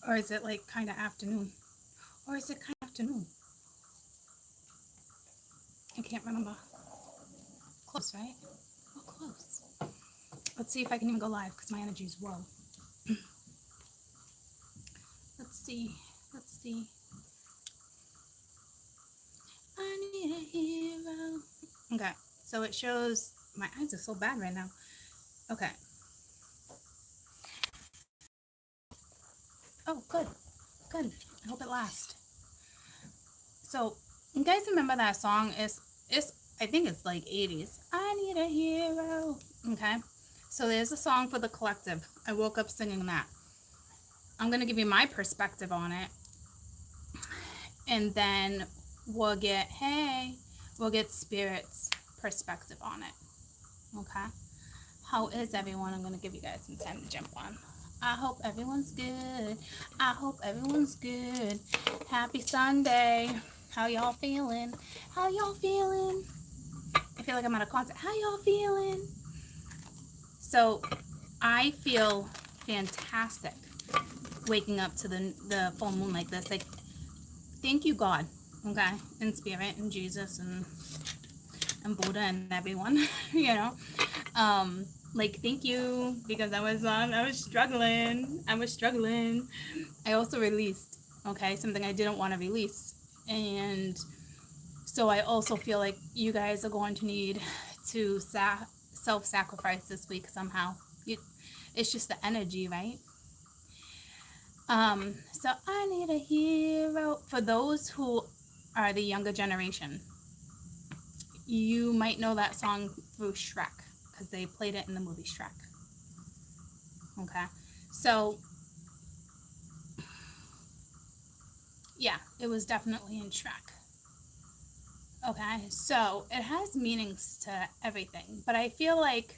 Or is it like kind of afternoon? Or is it kind of afternoon? I can't remember. Close, right? Oh, close. Let's see if I can even go live because my energy is low. Let's see. Let's see. I need a hero. Okay, so it shows my eyes are so bad right now. Okay. Oh, good. Good. I hope it lasts. So, you guys remember that song? It's I think it's like 80s. I need a hero. Okay. So there's a song for the collective. I woke up singing that. I'm gonna give you my perspective on it, and then we'll get Spirit's perspective on it. Okay. How is everyone? I'm gonna give you guys some time to jump on. I hope everyone's good. I hope everyone's good. Happy Sunday. How y'all feeling? How y'all feeling? I feel like I'm at a concert. How y'all feeling? So I feel fantastic waking up to the full moon like this. Like, thank you, God, okay, and Spirit and Jesus and Buddha and everyone, you know. Like, thank you, because I was struggling. I also released, okay, something I didn't want to release, and so I also feel like you guys are going to need to self-sacrifice this week somehow. It's just the energy, right? So I need a hero. For those who are the younger generation, you might know that song through Shrek because they played it in the movie Shrek. Okay, so yeah, it was definitely in Shrek. Okay, so it has meanings to everything, but I feel like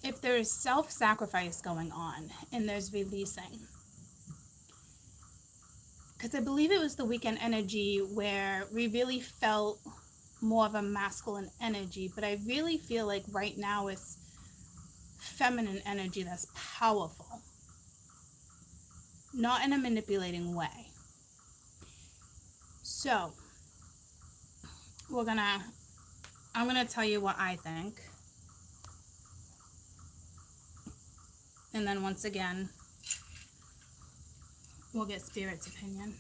if there's self-sacrifice going on and there's releasing, because I believe it was the weekend energy where we really felt more of a masculine energy, but I really feel like right now it's feminine energy that's powerful, not in a manipulating way. So I'm gonna tell you what I think, and then once again we'll get Spirit's opinion.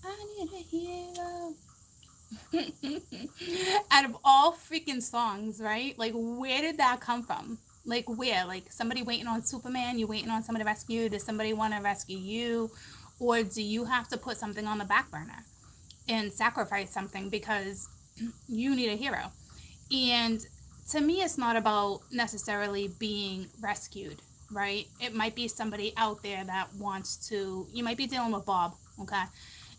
I need a hero. Out of all freaking songs, right? Like, where did that come from? Like, where? Like, somebody waiting on Superman? You waiting on somebody to rescue you? Does somebody want to rescue you? Or do you have to put something on the back burner and sacrifice something because you need a hero? And to me, it's not about necessarily being rescued, right? It might be somebody out there that wants to, you might be dealing with Bob, okay?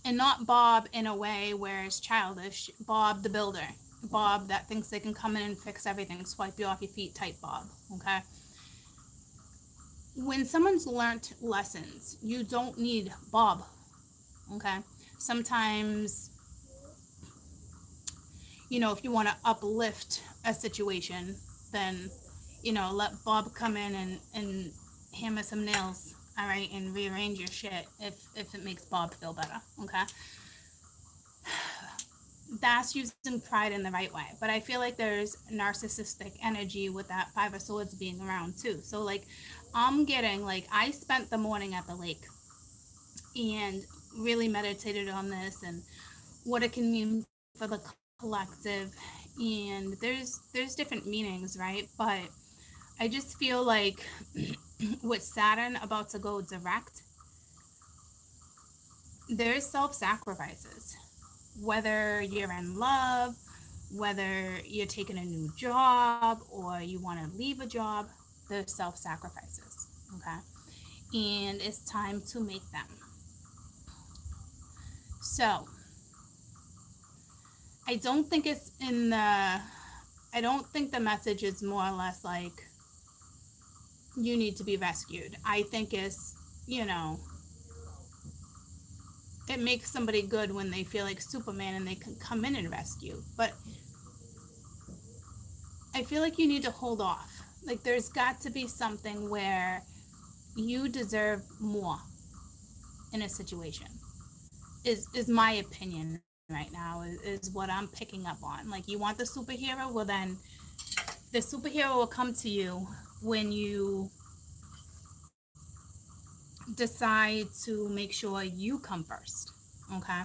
And not Bob in a way where it's childish, Bob the builder, Bob that thinks they can come in and fix everything, swipe you off your feet type Bob, okay? When someone's learned lessons, you don't need Bob, okay? Sometimes, you know, if you want to uplift a situation, then, you know, let Bob come in and hammer some nails, all right, and rearrange your shit if it makes Bob feel better, okay? That's using pride in the right way. But I feel like there's narcissistic energy with that Five of Swords being around too. So, like, I'm getting, like, I spent the morning at the lake and really meditated on this and what it can mean for the collective. And there's different meanings, right? But I just feel like with Saturn about to go direct, there's self-sacrifices, whether you're in love, whether you're taking a new job or you want to leave a job, there's self-sacrifices, okay? And it's time to make them. So I don't think it's in the, I don't think the message is more or less like you need to be rescued. I think it's, you know, it makes somebody good when they feel like Superman and they can come in and rescue. But I feel like you need to hold off. Like, there's got to be something where you deserve more in a situation. Is my opinion right now, is what I'm picking up on. Like, you want the superhero, well then the superhero will come to you when you decide to make sure you come first. Okay.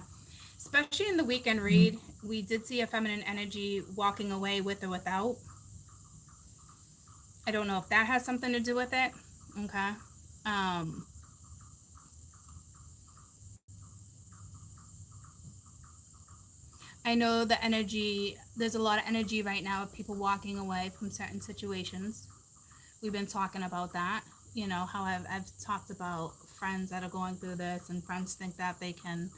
Especially in the weekend read, we did see a feminine energy walking away with or without. I don't know if that has something to do with it. Okay. Um, I know the energy, there's a lot of energy right now of people walking away from certain situations. We've been talking about that. You know, how I've talked about friends that are going through this, and friends think that they can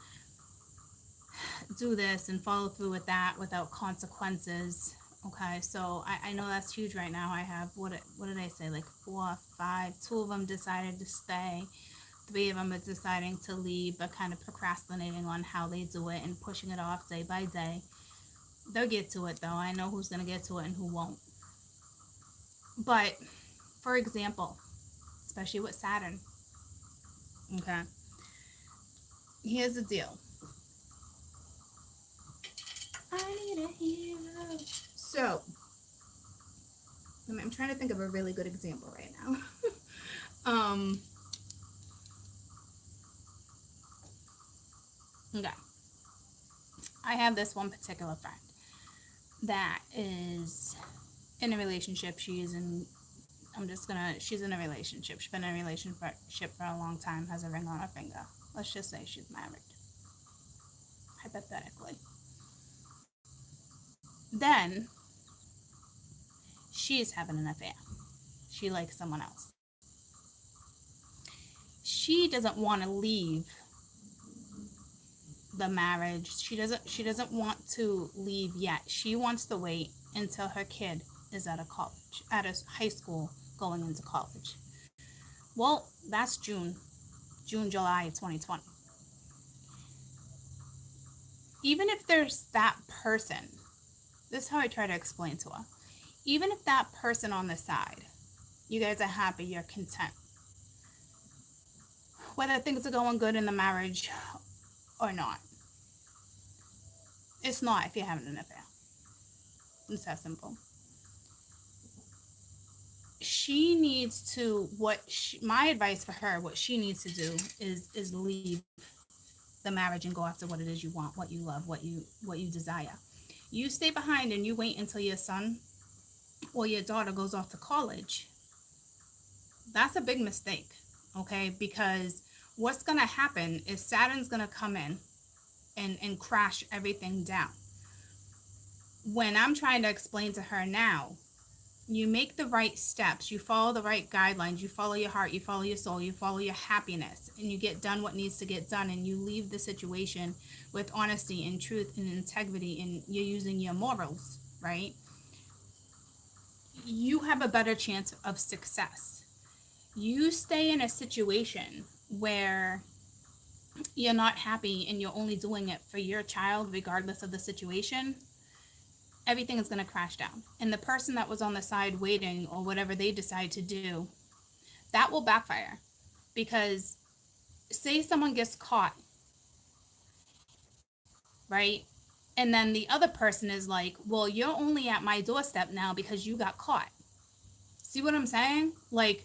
do this and follow through with that without consequences. Okay, so I know that's huge right now. I have, what did I say, like four, five, two of them decided to stay. Three of them are deciding to leave, but kind of procrastinating on how they do it and pushing it off day by day. They'll get to it though. I know who's going to get to it and who won't. But for example, especially with Saturn, okay, here's the deal. I need a hero. So, I'm trying to think of a really good example right now. um, okay. I have this one particular friend that is in a relationship. She's in a relationship. She's been in a relationship for a long time, has a ring on her finger. Let's just say she's married, hypothetically. Then she's having an affair. She likes someone else. She doesn't want to leave the marriage. She doesn't want to leave yet. She wants to wait until her kid is at a high school going into college. Well, that's July 2020. Even if there's that person, this is how I try to explain to her. Even if that person on the side, you guys are happy, you're content, whether things are going good in the marriage or not. It's not if you're having an affair. It's that simple. She needs to, my advice for her, what she needs to do is leave the marriage and go after what it is you want, what you love, what you desire. You stay behind and you wait until your son or your daughter goes off to college. That's a big mistake, okay? Because what's going to happen is Saturn's going to come in and crash everything down. When I'm trying to explain to her now, you make the right steps, you follow the right guidelines, you follow your heart, you follow your soul, you follow your happiness, and you get done what needs to get done, and you leave the situation with honesty and truth and integrity, and you're using your morals, right? You have a better chance of success. You stay in a situation where you're not happy and you're only doing it for your child, regardless of the situation, everything is going to crash down. And the person that was on the side waiting, or whatever they decide to do, that will backfire. Because say someone gets caught, right? And then the other person is like, well, you're only at my doorstep now because you got caught. See what I'm saying? Like,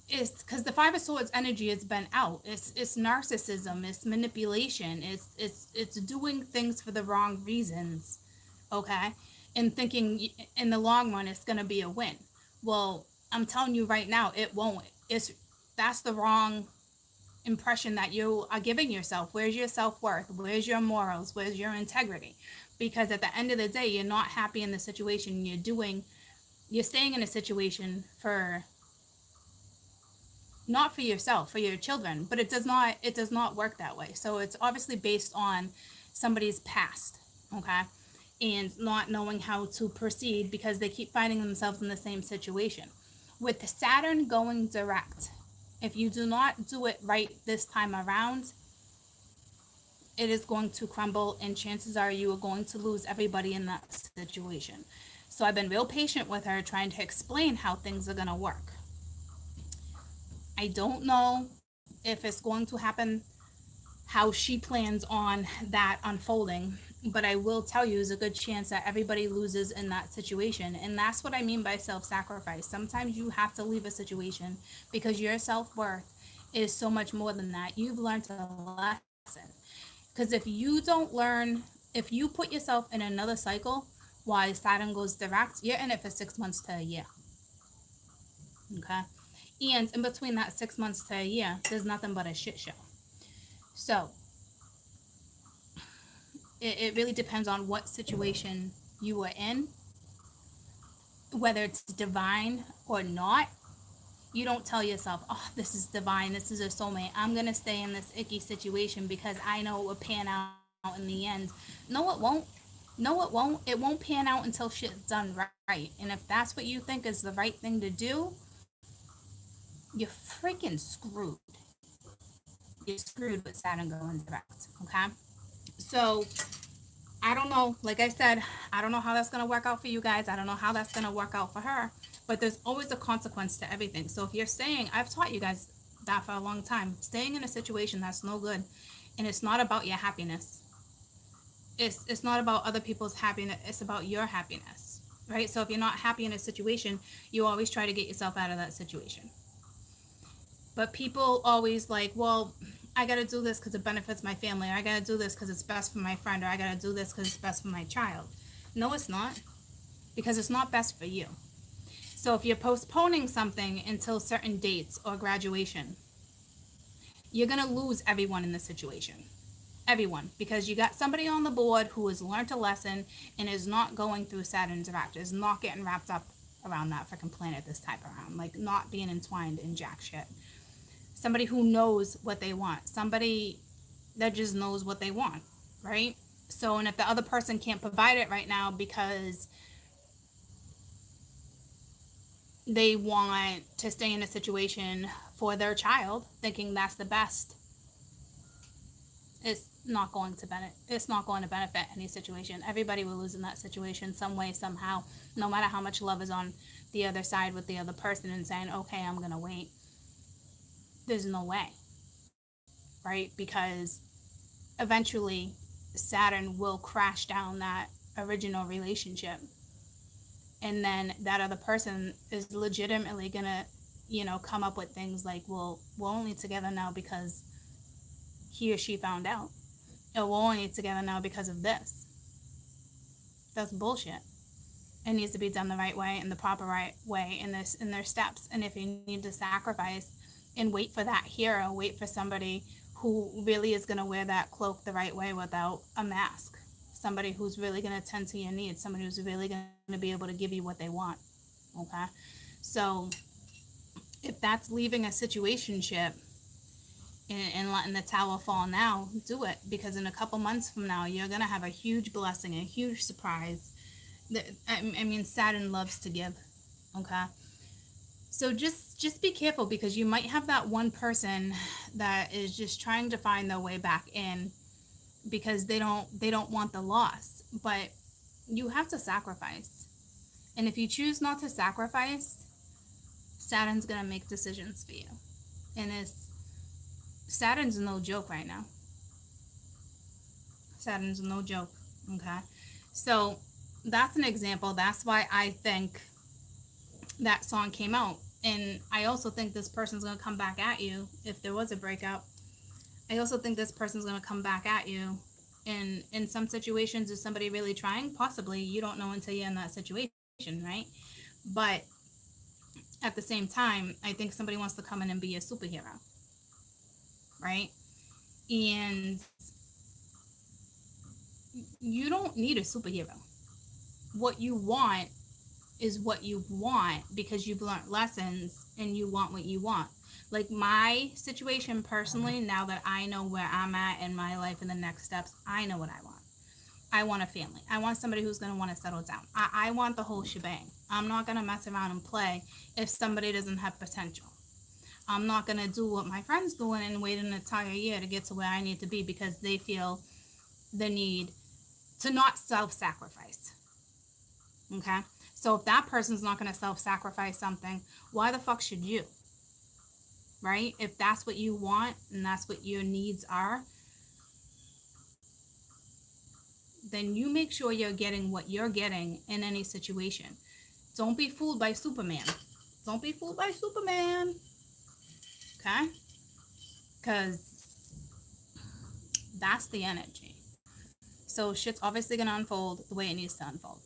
it's because the Five of Swords energy has been out. It's narcissism, it's manipulation, it's doing things for the wrong reasons, okay? And thinking in the long run it's gonna be a win. Well, I'm telling you right now, it won't. That's the wrong impression that you are giving yourself. Where's your self-worth? Where's your morals? Where's your integrity? Because at the end of the day, you're not happy in the situation. You're staying in a situation for, not for yourself, for your children, but it does not work that way. So it's obviously based on somebody's past, okay? And not knowing how to proceed because they keep finding themselves in the same situation. With Saturn going direct, if you do not do it right this time around, it is going to crumble, and chances are you are going to lose everybody in that situation. So I've been real patient with her, trying to explain how things are going to work. I don't know if it's going to happen how she plans on that unfolding, but I will tell you, there's a good chance that everybody loses in that situation. And that's what I mean by self-sacrifice. Sometimes you have to leave a situation because your self-worth is so much more than that. You've learned a lesson. Because if you don't learn, if you put yourself in another cycle while Saturn goes direct, you're in it for 6 months to a year. Okay? And in between that 6 months to a year, there's nothing but a shit show. So it really depends on what situation you are in, whether it's divine or not. You don't tell yourself, oh, this is divine, this is a soulmate, I'm going to stay in this icky situation because I know it will pan out in the end. No, it won't. No, it won't. It won't pan out until shit's done right. And if that's what you think is the right thing to do, you're freaking screwed. You're screwed with Saturn going direct. Okay? So, I don't know. Like I said, I don't know how that's going to work out for you guys. I don't know how that's going to work out for her. But there's always a consequence to everything. So if you're staying, I've taught you guys that for a long time. Staying in a situation that's no good, and it's not about your happiness. It's not about other people's happiness. It's about your happiness, right? So if you're not happy in a situation, you always try to get yourself out of that situation. But people always like, well, I got to do this because it benefits my family, or I got to do this because it's best for my friend, or I got to do this because it's best for my child. No, it's not, because it's not best for you. So if you're postponing something until certain dates or graduation, you're going to lose everyone in the situation. Everyone. Because you got somebody on the board who has learned a lesson and is not going through Saturn's direct, is not getting wrapped up around that freaking planet this time around. Like, not being entwined in jack shit. Somebody who knows what they want. Somebody that just knows what they want, right? So, and if the other person can't provide it right now because they want to stay in a situation for their child, thinking that's the best, it's not going to benefit any situation. Everybody will lose in that situation some way, somehow, no matter how much love is on the other side with the other person and saying, okay, I'm going to wait. There's no way, right? Because eventually Saturn will crash down that original relationship. And then that other person is legitimately going to, come up with things like, well, we're only together now because he or she found out. Or we're only together now because of this. That's bullshit. It needs to be done the right way, in the proper right way, in their steps. And if you need to sacrifice and wait for that hero, wait for somebody who really is going to wear that cloak the right way without a mask. Somebody who's really going to tend to your needs. Somebody who's really going to be able to give you what they want. Okay? So, if that's leaving a situationship and letting the towel fall now, do it. Because in a couple months from now, you're going to have a huge blessing, a huge surprise. I mean, Saturn loves to give. Okay? So just be careful, because you might have that one person that is just trying to find their way back in because they don't want the loss. But you have to sacrifice. And if you choose not to sacrifice, Saturn's going to make decisions for you. And Saturn's no joke right now. Saturn's no joke. Okay? So that's an example. That's why I think that song came out. And I also think this person's going to come back at you if there was a breakup. I also think this person's going to come back at you. In some situations, is somebody really trying? Possibly. You don't know until you're in that situation, right? But at the same time, I think somebody wants to come in and be a superhero, right? And you don't need a superhero. What you want is what you want because you've learned lessons and you want what you want. Like my situation personally, now that I know where I'm at in my life and the next steps, I know what I want. I want a family. I want somebody who's going to want to settle down. I want the whole shebang. I'm not going to mess around and play if somebody doesn't have potential. I'm not going to do what my friend's doing and wait an entire year to get to where I need to be because they feel the need to not self-sacrifice. Okay? So if that person's not going to self-sacrifice something, why the fuck should you? right? If that's what you want and that's what your needs are, then you make sure you're getting what you're getting in any situation. Don't be fooled by Superman. Don't be fooled by Superman. Okay? Because that's the energy. So shit's obviously going to unfold the way it needs to unfold.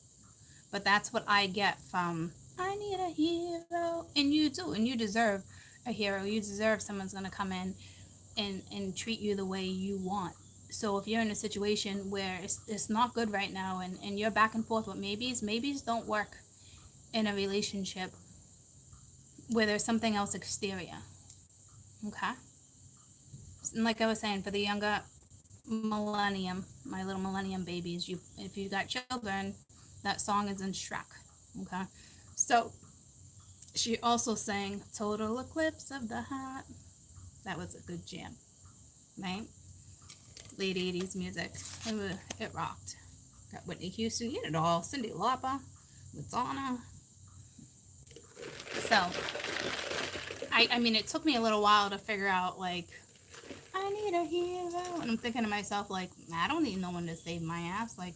But that's what I get from, I need a hero. And you do. And you deserve a hero. You deserve someone's going to come in and treat you the way you want. So if you're in a situation where it's not good right now and you're back and forth with maybes don't work in a relationship where there's something else exterior. Okay? And like I was saying, for the younger millennium, my little millennium babies, if you got children, that song is in Shrek. Okay? So she also sang Total Eclipse of the Heart. That was a good jam, right? Late 80s music. It rocked. Got Whitney Houston, you know it all. Cyndi Lauper, Madonna. So, I mean, it took me a little while to figure out, like, I need a hero. And I'm thinking to myself, like, I don't need no one to save my ass. Like,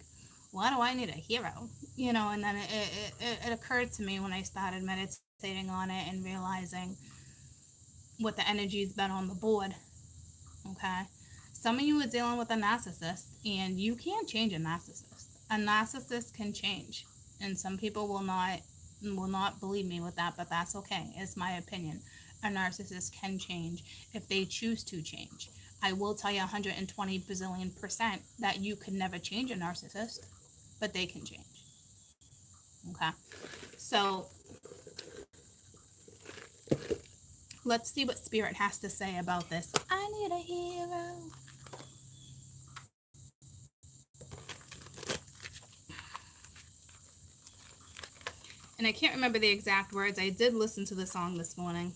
why do I need a hero? You know, and then it occurred to me when I started meditating on it and realizing what the energy's been on the board. Okay? Some of you are dealing with a narcissist, and you can't change a narcissist. A narcissist can change, and some people will not believe me with that, but that's okay. It's my opinion. A narcissist can change if they choose to change. I will tell you 120 bazillion% that you could never change a narcissist, but they can change. Okay? So let's see what Spirit has to say about this. I need a hero. And I can't remember the exact words. I did listen to the song this morning.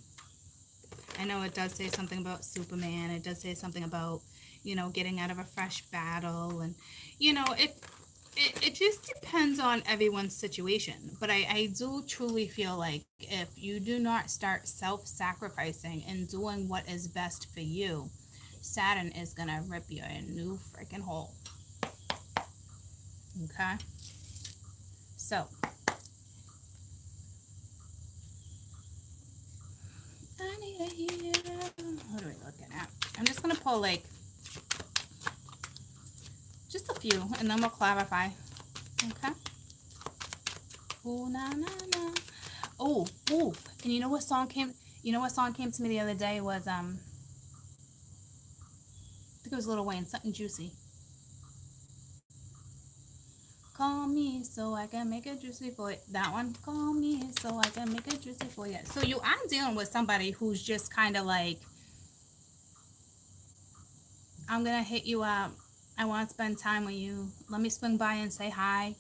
I know it does say something about Superman. It does say something about, you know, getting out of a fresh battle. And, you know, it just depends on everyone's situation. But I do truly feel like if you do not start self-sacrificing and doing what is best for you, Saturn is going to rip you a new freaking hole. Okay? So, I need a hero. What are we looking at? I'm just going to pull, like, just a few, and then we'll clarify. Okay? Oh, na, na, na. Oh, and you know what song came to me the other day was, I think it was Lil Wayne, something juicy. Call me so I can make it juicy for you. That one. Call me so I can make it juicy for you. So you are dealing with somebody who's just kind of like, I'm going to hit you up. I want to spend time with you. Let me swing by and say hi.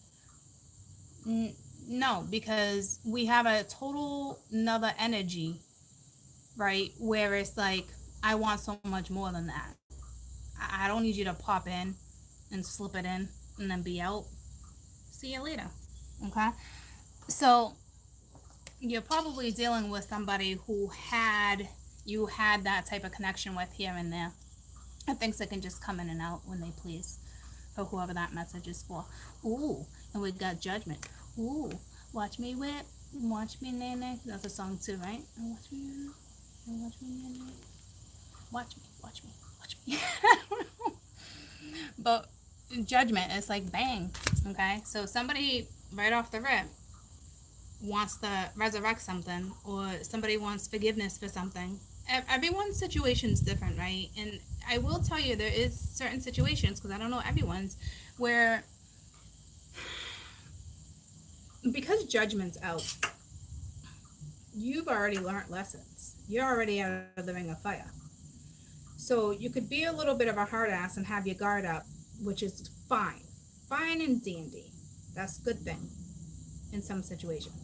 No, because we have a total another energy, right? Where it's like, I want so much more than that. I don't need you to pop in and slip it in and then be out. See you later. Okay? So you're probably dealing with somebody who you had that type of connection with here and there. And things that can just come in and out when they please, for whoever that message is for. Ooh, and we got Judgment. Ooh, watch me whip, watch me nay. That's a song too, right? Watch me nay. Watch me. But Judgment is like bang, okay? So somebody right off the rip wants to resurrect something, or somebody wants forgiveness for something. Everyone's situation's different, right? And I will tell you, there is certain situations, because I don't know everyone's, where because Judgment's out, you've already learned lessons. You're already out of the ring of fire. So you could be a little bit of a hard ass and have your guard up, which is fine. Fine and dandy. That's a good thing in some situations.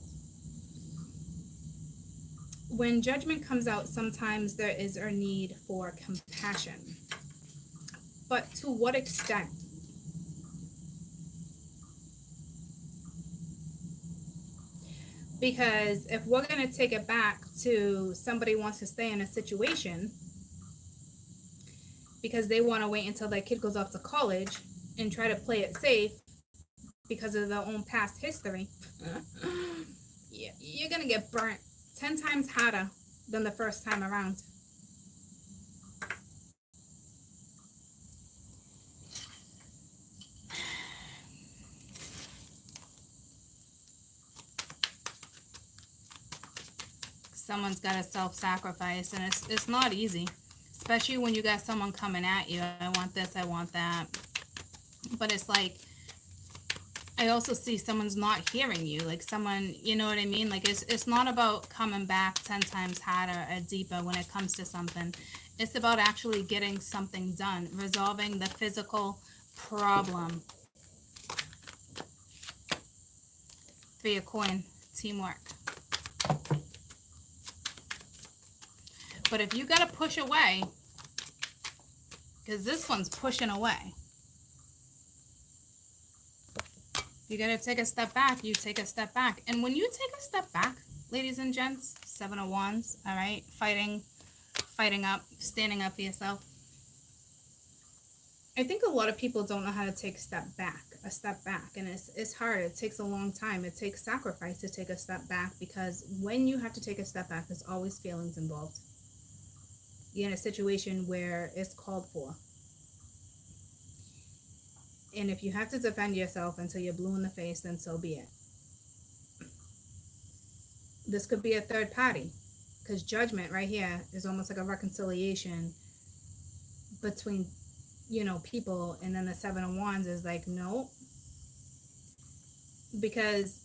When Judgment comes out, sometimes there is a need for compassion. But to what extent? Because if we're going to take it back to somebody wants to stay in a situation because they want to wait until their kid goes off to college and try to play it safe because of their own past history, you're going to get burnt 10 times harder than the first time around. Someone's got to self-sacrifice, and it's not easy, especially when you got someone coming at you. I want this, I want that. But it's like, I also see someone's not hearing you. Like someone, you know what I mean? Like it's not about coming back 10 times harder or deeper when it comes to something. It's about actually getting something done, resolving the physical problem. 3 of coin, teamwork. But if you got to push away, because this one's pushing away, you got to take a step back. You take a step back. And when you take a step back, ladies and gents, 7 of Wands, all right, fighting up, standing up for yourself. I think a lot of people don't know how to take a step back. And it's hard. It takes a long time. It takes sacrifice to take a step back, because when you have to take a step back, there's always feelings involved. You're in a situation where it's called for. And if you have to defend yourself until you're blue in the face, then so be it. This could be a third party, because judgment right here is almost like a reconciliation between, people. And then the 7 of Wands is like, no, because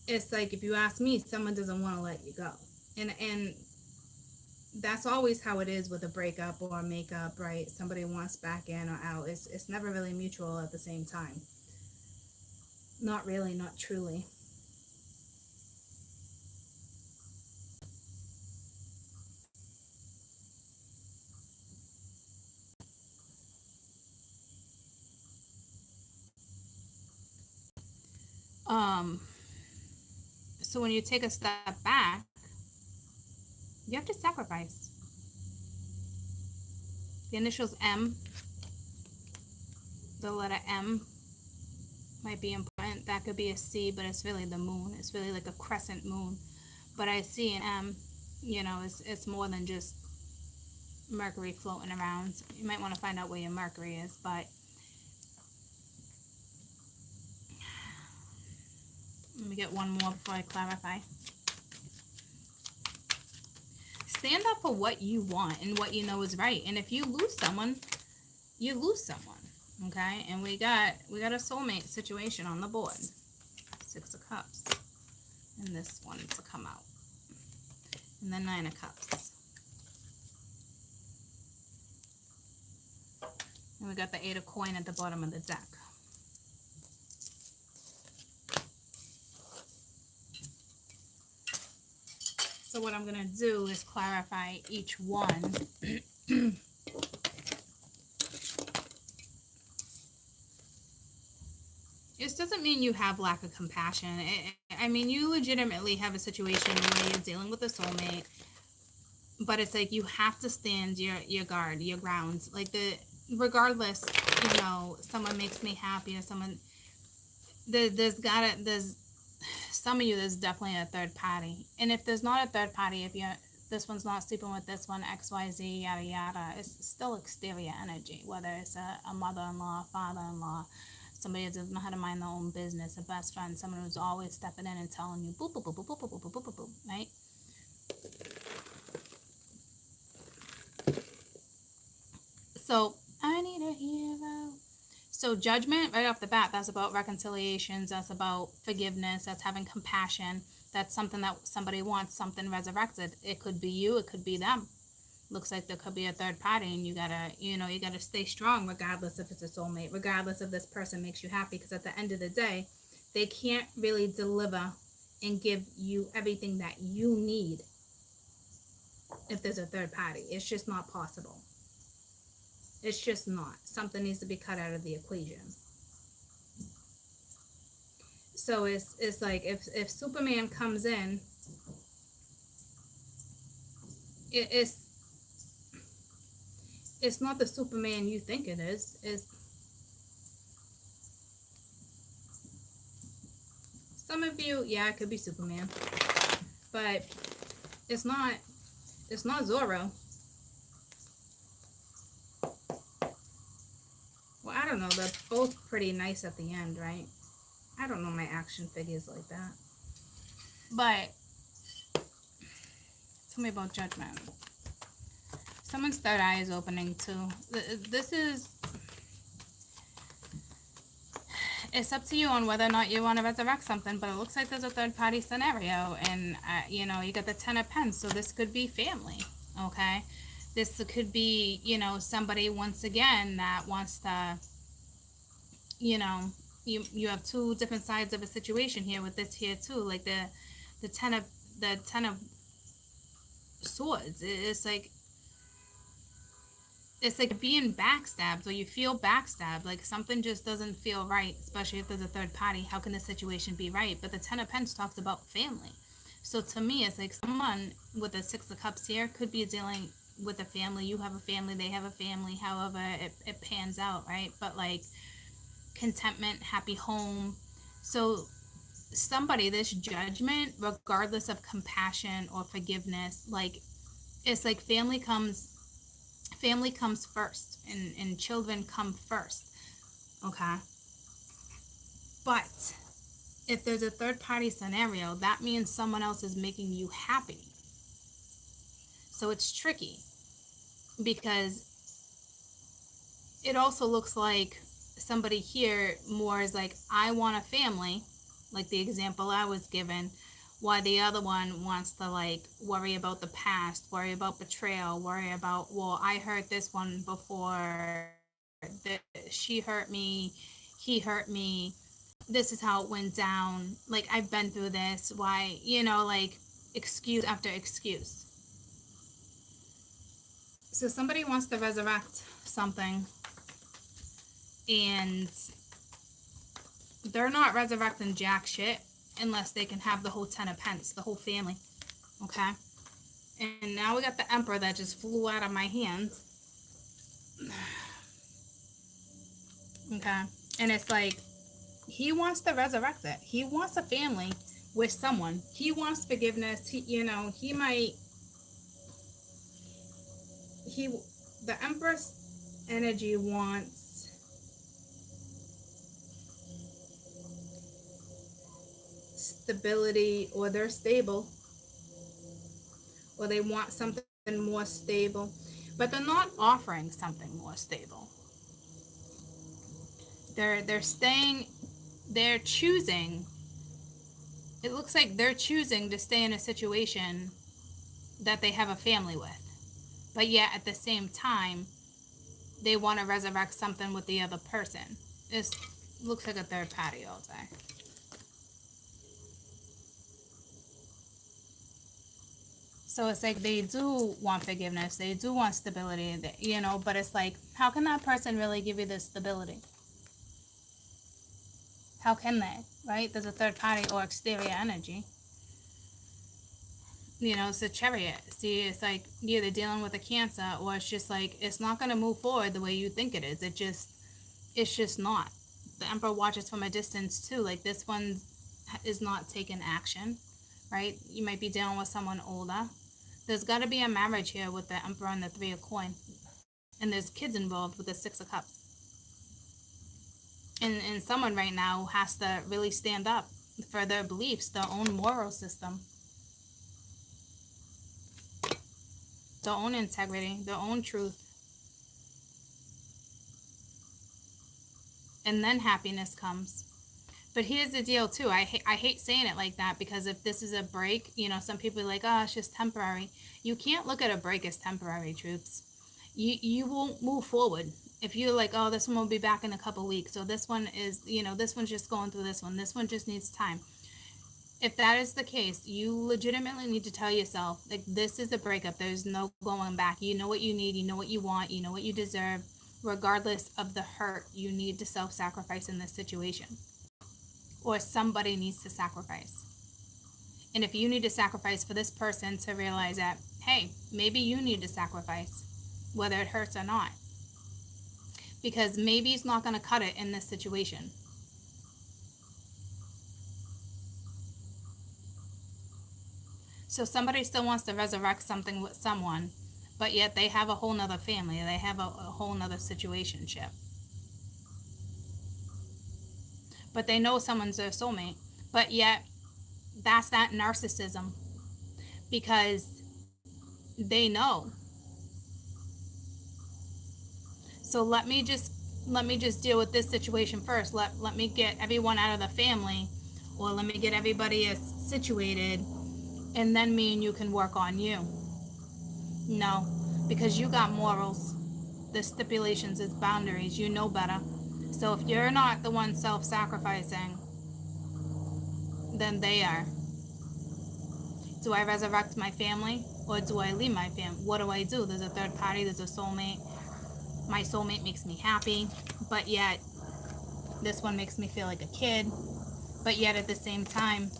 it's like, if you ask me, someone doesn't want to let you go. And that's always how it is with a breakup or a makeup, right? Somebody wants back in or out. It's never really mutual at the same time. Not really, not truly. So when you take a step back, you have to sacrifice. The initials M, the letter M might be important. That could be a C, but it's really the moon. It's really like a crescent moon. But I see an M, it's more than just Mercury floating around. You might want to find out where your Mercury is, but let me get one more before I clarify. Stand up for what you want and what you know is right. And if you lose someone, you lose someone. Okay? And we got a soulmate situation on the board. 6 of Cups. And this one to come out. And then 9 of Cups. And we got the 8 of Coin at the bottom of the deck. So what I'm going to do is clarify each one. This doesn't mean you have lack of compassion. I mean, you legitimately have a situation where you're dealing with a soulmate, but it's like you have to stand your guard, your grounds. Like regardless, someone makes me happy or someone, there's some of you, there's definitely a third party. And if there's not a third party, if this one's not sleeping with this one, XYZ, yada yada, it's still exterior energy, whether it's a mother-in-law, father-in-law, somebody that doesn't know how to mind their own business, a best friend, someone who's always stepping in and telling you boop boop boop boop boop boop boop boop boop boop, right? So I need a hero. So judgment, right off the bat, that's about reconciliations, that's about forgiveness, that's having compassion, that's something that somebody wants, something resurrected. It could be you, it could be them. Looks like there could be a third party, and you gotta stay strong regardless if it's a soulmate, regardless if this person makes you happy, because at the end of the day, they can't really deliver and give you everything that you need if there's a third party. It's just not possible. It's just not. Something needs to be cut out of the equation. So it's like if Superman comes in, it's not the Superman you think it is. It's some of you, yeah, it could be Superman, but it's not. It's not Zorro. Well, I don't know. They're both pretty nice at the end, right? I don't know my action figures like that. But tell me about Judgment. Someone's third eye is opening too. This is, it's up to you on whether or not you want to resurrect something, but it looks like there's a third party scenario, and you know, you got the 10 of Pens, so this could be family, okay? This could be, you know, somebody once again that wants to, you know, you have two different sides of a situation here with this here too, like the 10 of swords. It's like being backstabbed, or you feel backstabbed, like something just doesn't feel right, especially if there's a third party. How can the situation be right? But the 10 of Pens talks about family. So to me, it's like someone with the 6 of Cups here could be dealing with a family. You have a family, they have a family, however it pans out, right? But like contentment, happy home. So somebody, this Judgment, regardless of compassion or forgiveness, like it's like family comes first, and children come first, okay? But if there's a third party scenario, that means someone else is making you happy. So it's tricky, because it also looks like somebody here more is like, I want a family, like the example I was given, while the other one wants to like worry about the past, worry about betrayal, worry about, well, I hurt this one before, she hurt me, he hurt me, this is how it went down, like I've been through this, why, you know, like excuse after excuse. So somebody wants to resurrect something, and they're not resurrecting jack shit unless they can have the whole 10 of Pence, the whole family, okay? And now we got the Emperor that just flew out of my hands, okay? And it's like, he wants to resurrect it. He wants a family with someone. He wants forgiveness. He, you know, he might, the Empress energy wants stability, or they're stable, or they want something more stable, but they're not offering something more stable. They're staying, they're choosing, it looks like they're choosing to stay in a situation that they have a family with, but yet at the same time they want to resurrect something with the other person. It looks like a third party all day. So it's like they do want forgiveness, they do want stability, you know, but it's like, how can that person really give you this stability? How can they, right? There's a third party or exterior energy. You know, it's a Chariot. See, it's like you're either dealing with a Cancer, or it's just like, it's not going to move forward the way you think it is. It's just not. The Emperor watches from a distance too. Like this one is not taking action, right? You might be dealing with someone older. There's got to be a marriage here with the Emperor and the 3 of Coin. And there's kids involved with the 6 of Cups. And someone right now has to really stand up for their beliefs, their own moral system, their own integrity, their own truth. And then happiness comes. But here's the deal too. I hate saying it like that, because if this is a break, you know, some people are like, oh, it's just temporary. You can't look at a break as temporary, troops. You won't move forward. If you're like, oh, this one will be back in a couple weeks, so this one is, you know, this one's just going through this one just needs time. If that is the case, you legitimately need to tell yourself, like, this is a breakup. There's no going back. You know what you need, you know what you want, you know what you deserve. Regardless of the hurt, you need to self-sacrifice in this situation. or somebody needs to sacrifice. And if you need to sacrifice for this person to realize that, hey, maybe you need to sacrifice, whether it hurts or not. Because maybe it's not going to cut it in this situation. So somebody still wants to resurrect something with someone, but yet they have a whole nother family. They have a whole nother situationship. But they know someone's their soulmate. But yet, that's that narcissism. Because they know. So let me just deal with this situation first. Let me get everyone out of the family, or let me get everybody situated, and then me and you can work on you. No, because you got morals. The stipulations is boundaries. You know better. So if you're not the one self-sacrificing, then they are. Do I resurrect my family, or do I leave my family? What do I do? There's a third party. There's a soulmate. My soulmate makes me happy, but yet this one makes me feel like a kid. But yet at the same time,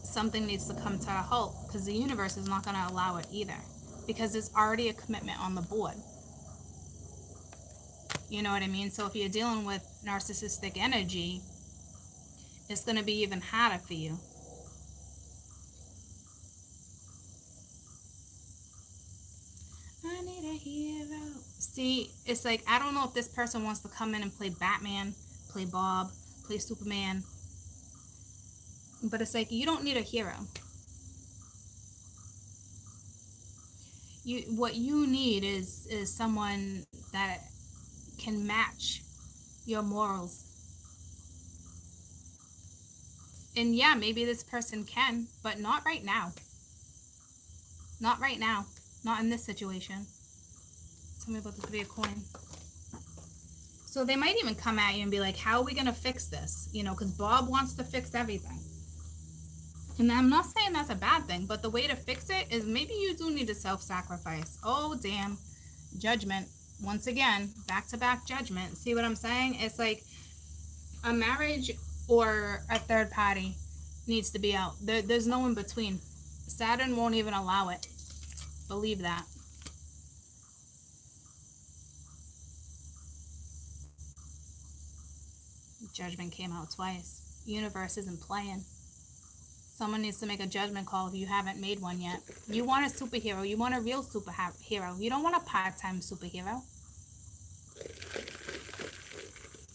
something needs to come to a halt, because the universe is not going to allow it either, because there's already a commitment on the board. You know what I mean? So if you're dealing with narcissistic energy, it's going to be even harder for you. I need a hero. See, it's like, I don't know if this person wants to come in and play Batman, play Bob, play Superman. But it's like, you don't need a hero. What you need is someone that can match your morals. And yeah, maybe this person can, but not right now. Not right now. Not in this situation. Tell me about the 3 of coins. So they might even come at you and be like, how are we going to fix this? You know, because Bob wants to fix everything. And I'm not saying that's a bad thing, but the way to fix it is maybe you do need to self-sacrifice. Oh, damn. Judgment. Once again, back-to-back judgment. See what I'm saying? It's like a marriage or a third party needs to be out. There's no in between. Saturn won't even allow it. Believe that. Judgment came out twice. Universe isn't playing. Someone needs to make a judgment call if you haven't made one yet. You want a superhero. You want a real superhero. You don't want a part-time superhero.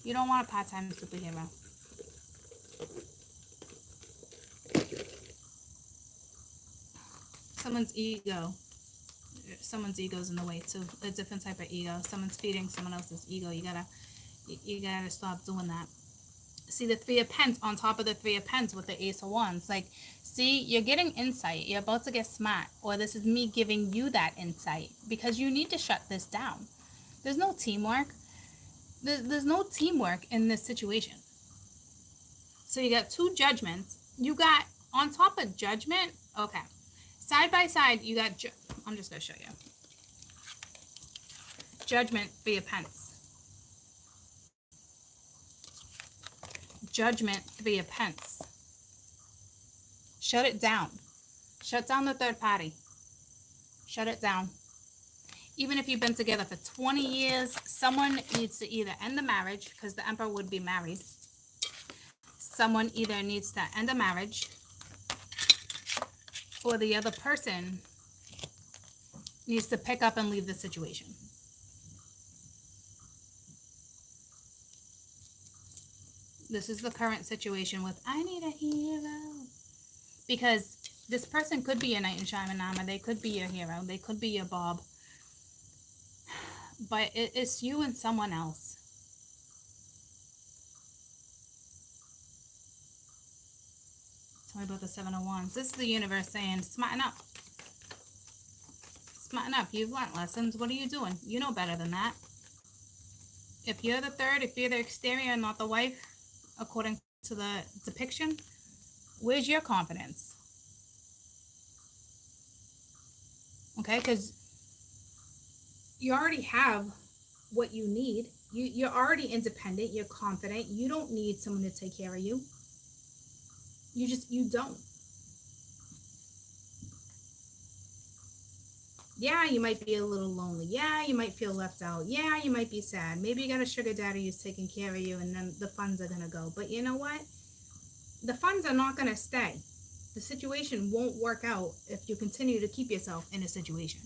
You don't want a part-time superhero. Someone's ego. Someone's ego's in the way too. A different type of ego. Someone's feeding someone else's ego. You gotta stop doing that. See the 3 of Pents on top of the 3 of Pents with the Ace of Wands. Like, see, you're getting insight. You're about to get smart. Or this is me giving you that insight. Because you need to shut this down. There's no teamwork. There's no teamwork in this situation. So you got 2 judgments. You got, on top of judgment, okay. Side by side, you got, I'm just going to show you. Judgment, 3 of Pents. Judgment, 3 of Pents. Shut it down. Shut down the third party. Shut it down. Even if you've been together for 20 years, someone needs to either end the marriage, because the Emperor would be married. Someone either needs to end a marriage, or the other person needs to pick up and leave the situation. This is the current situation with I need a hero. Because this person could be your knight in shining armor. They could be your hero. They could be your Bob. But it's you and someone else. Tell me about the 7 of Wands. This is the universe saying, smarten up. Smarten up. You've learned lessons. What are you doing? You know better than that. If you're the third, if you're the exterior and not the wife, according to the depiction, where's your confidence? Okay, because you already have what you need. You're already independent, you're confident, you don't need someone to take care of you. You don't. Yeah, you might be a little lonely. Yeah, you might feel left out. Yeah, you might be sad. Maybe you got a sugar daddy who's taking care of you, and then the funds are gonna go. But you know what? The funds are not gonna stay. The situation won't work out if you continue to keep yourself in a situation.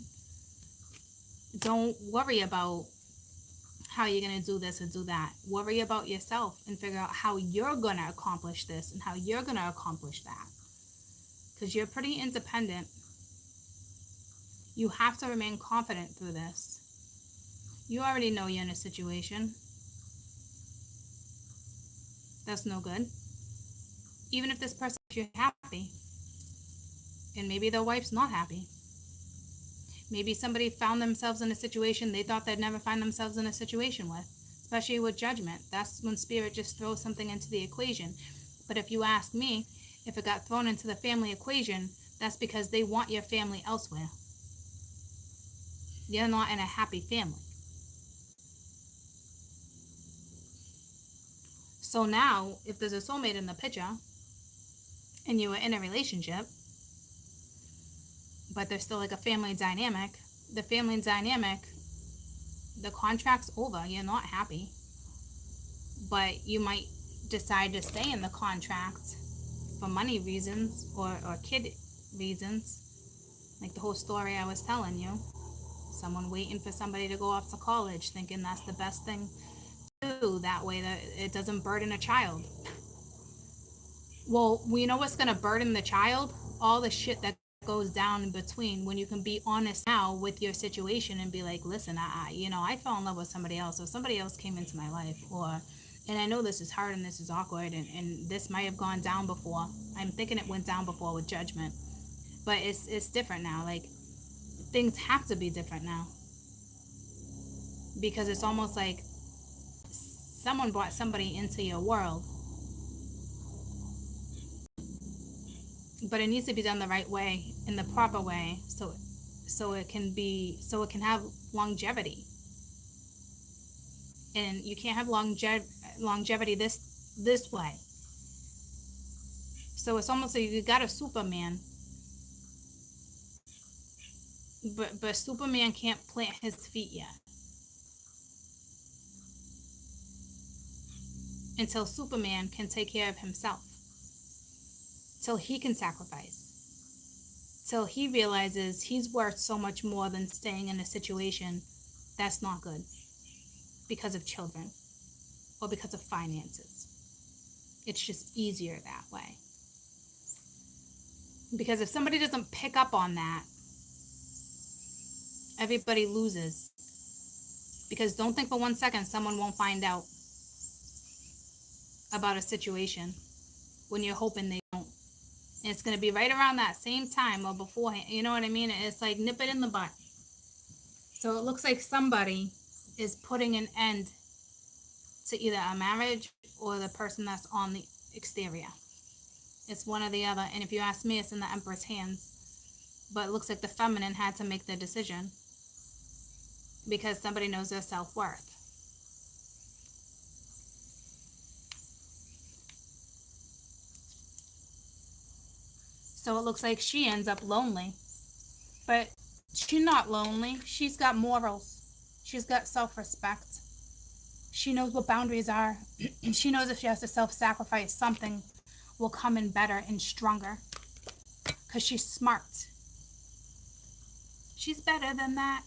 Don't worry about how you're going to do this or do that. Worry about yourself and figure out how you're going to accomplish this and how you're going to accomplish that. Because you're pretty independent. You have to remain confident through this. You already know you're in a situation that's no good. Even if this person makes you happy, and maybe their wife's not happy. Maybe somebody found themselves in a situation they thought they'd never find themselves in a situation with, especially with judgment. That's when spirit just throws something into the equation. But if you ask me, if it got thrown into the family equation, that's because they want your family elsewhere. You're not in a happy family. So now, if there's a soulmate in the picture, and you were in a relationship, but there's still like a family dynamic, the family dynamic, the contract's over, you're not happy. But you might decide to stay in the contract for money reasons or kid reasons. Like the whole story I was telling you. Someone waiting for somebody to go off to college, thinking that's the best thing to do. That way that it doesn't burden a child. Well, you know what's going to burden the child? All the shit that goes down in between, when you can be honest now with your situation and be like, listen, I fell in love with somebody else, or somebody else came into my life, and I know this is hard and this is awkward, and this might have gone down before. I'm thinking it went down before with judgment, but it's different now. Like, things have to be different now, because it's almost like someone brought somebody into your world, but it needs to be done the right way, in the proper way, so it can have longevity. And you can't have longevity this way. So it's almost like you got a Superman, but Superman can't plant his feet yet until Superman can take care of himself, till he can sacrifice, till he realizes he's worth so much more than staying in a situation that's not good because of children or because of finances. It's just easier that way. Because if somebody doesn't pick up on that, everybody loses. Because don't think for 1 second someone won't find out about a situation when you're hoping they don't. And it's going to be right around that same time or beforehand. You know what I mean? It's like nip it in the butt. So it looks like somebody is putting an end to either a marriage or the person that's on the exterior. It's one or the other. And if you ask me, it's in the Emperor's hands. But it looks like the feminine had to make the decision because somebody knows their self-worth. So it looks like she ends up lonely. But she's not lonely. She's got morals. She's got self-respect. She knows what boundaries are. She knows if she has to self-sacrifice, something will come in better and stronger. Because she's smart. She's better than that.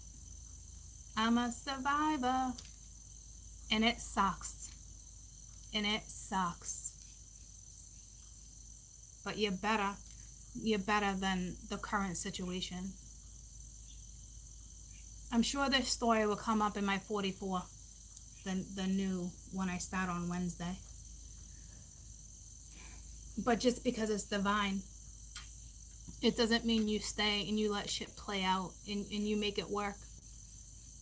I'm a survivor. And it sucks. And it sucks. But you're better. You're better than the current situation. I'm sure this story will come up in my 44, the new when I start on Wednesday. But just because it's divine, it doesn't mean you stay and you let shit play out and you make it work.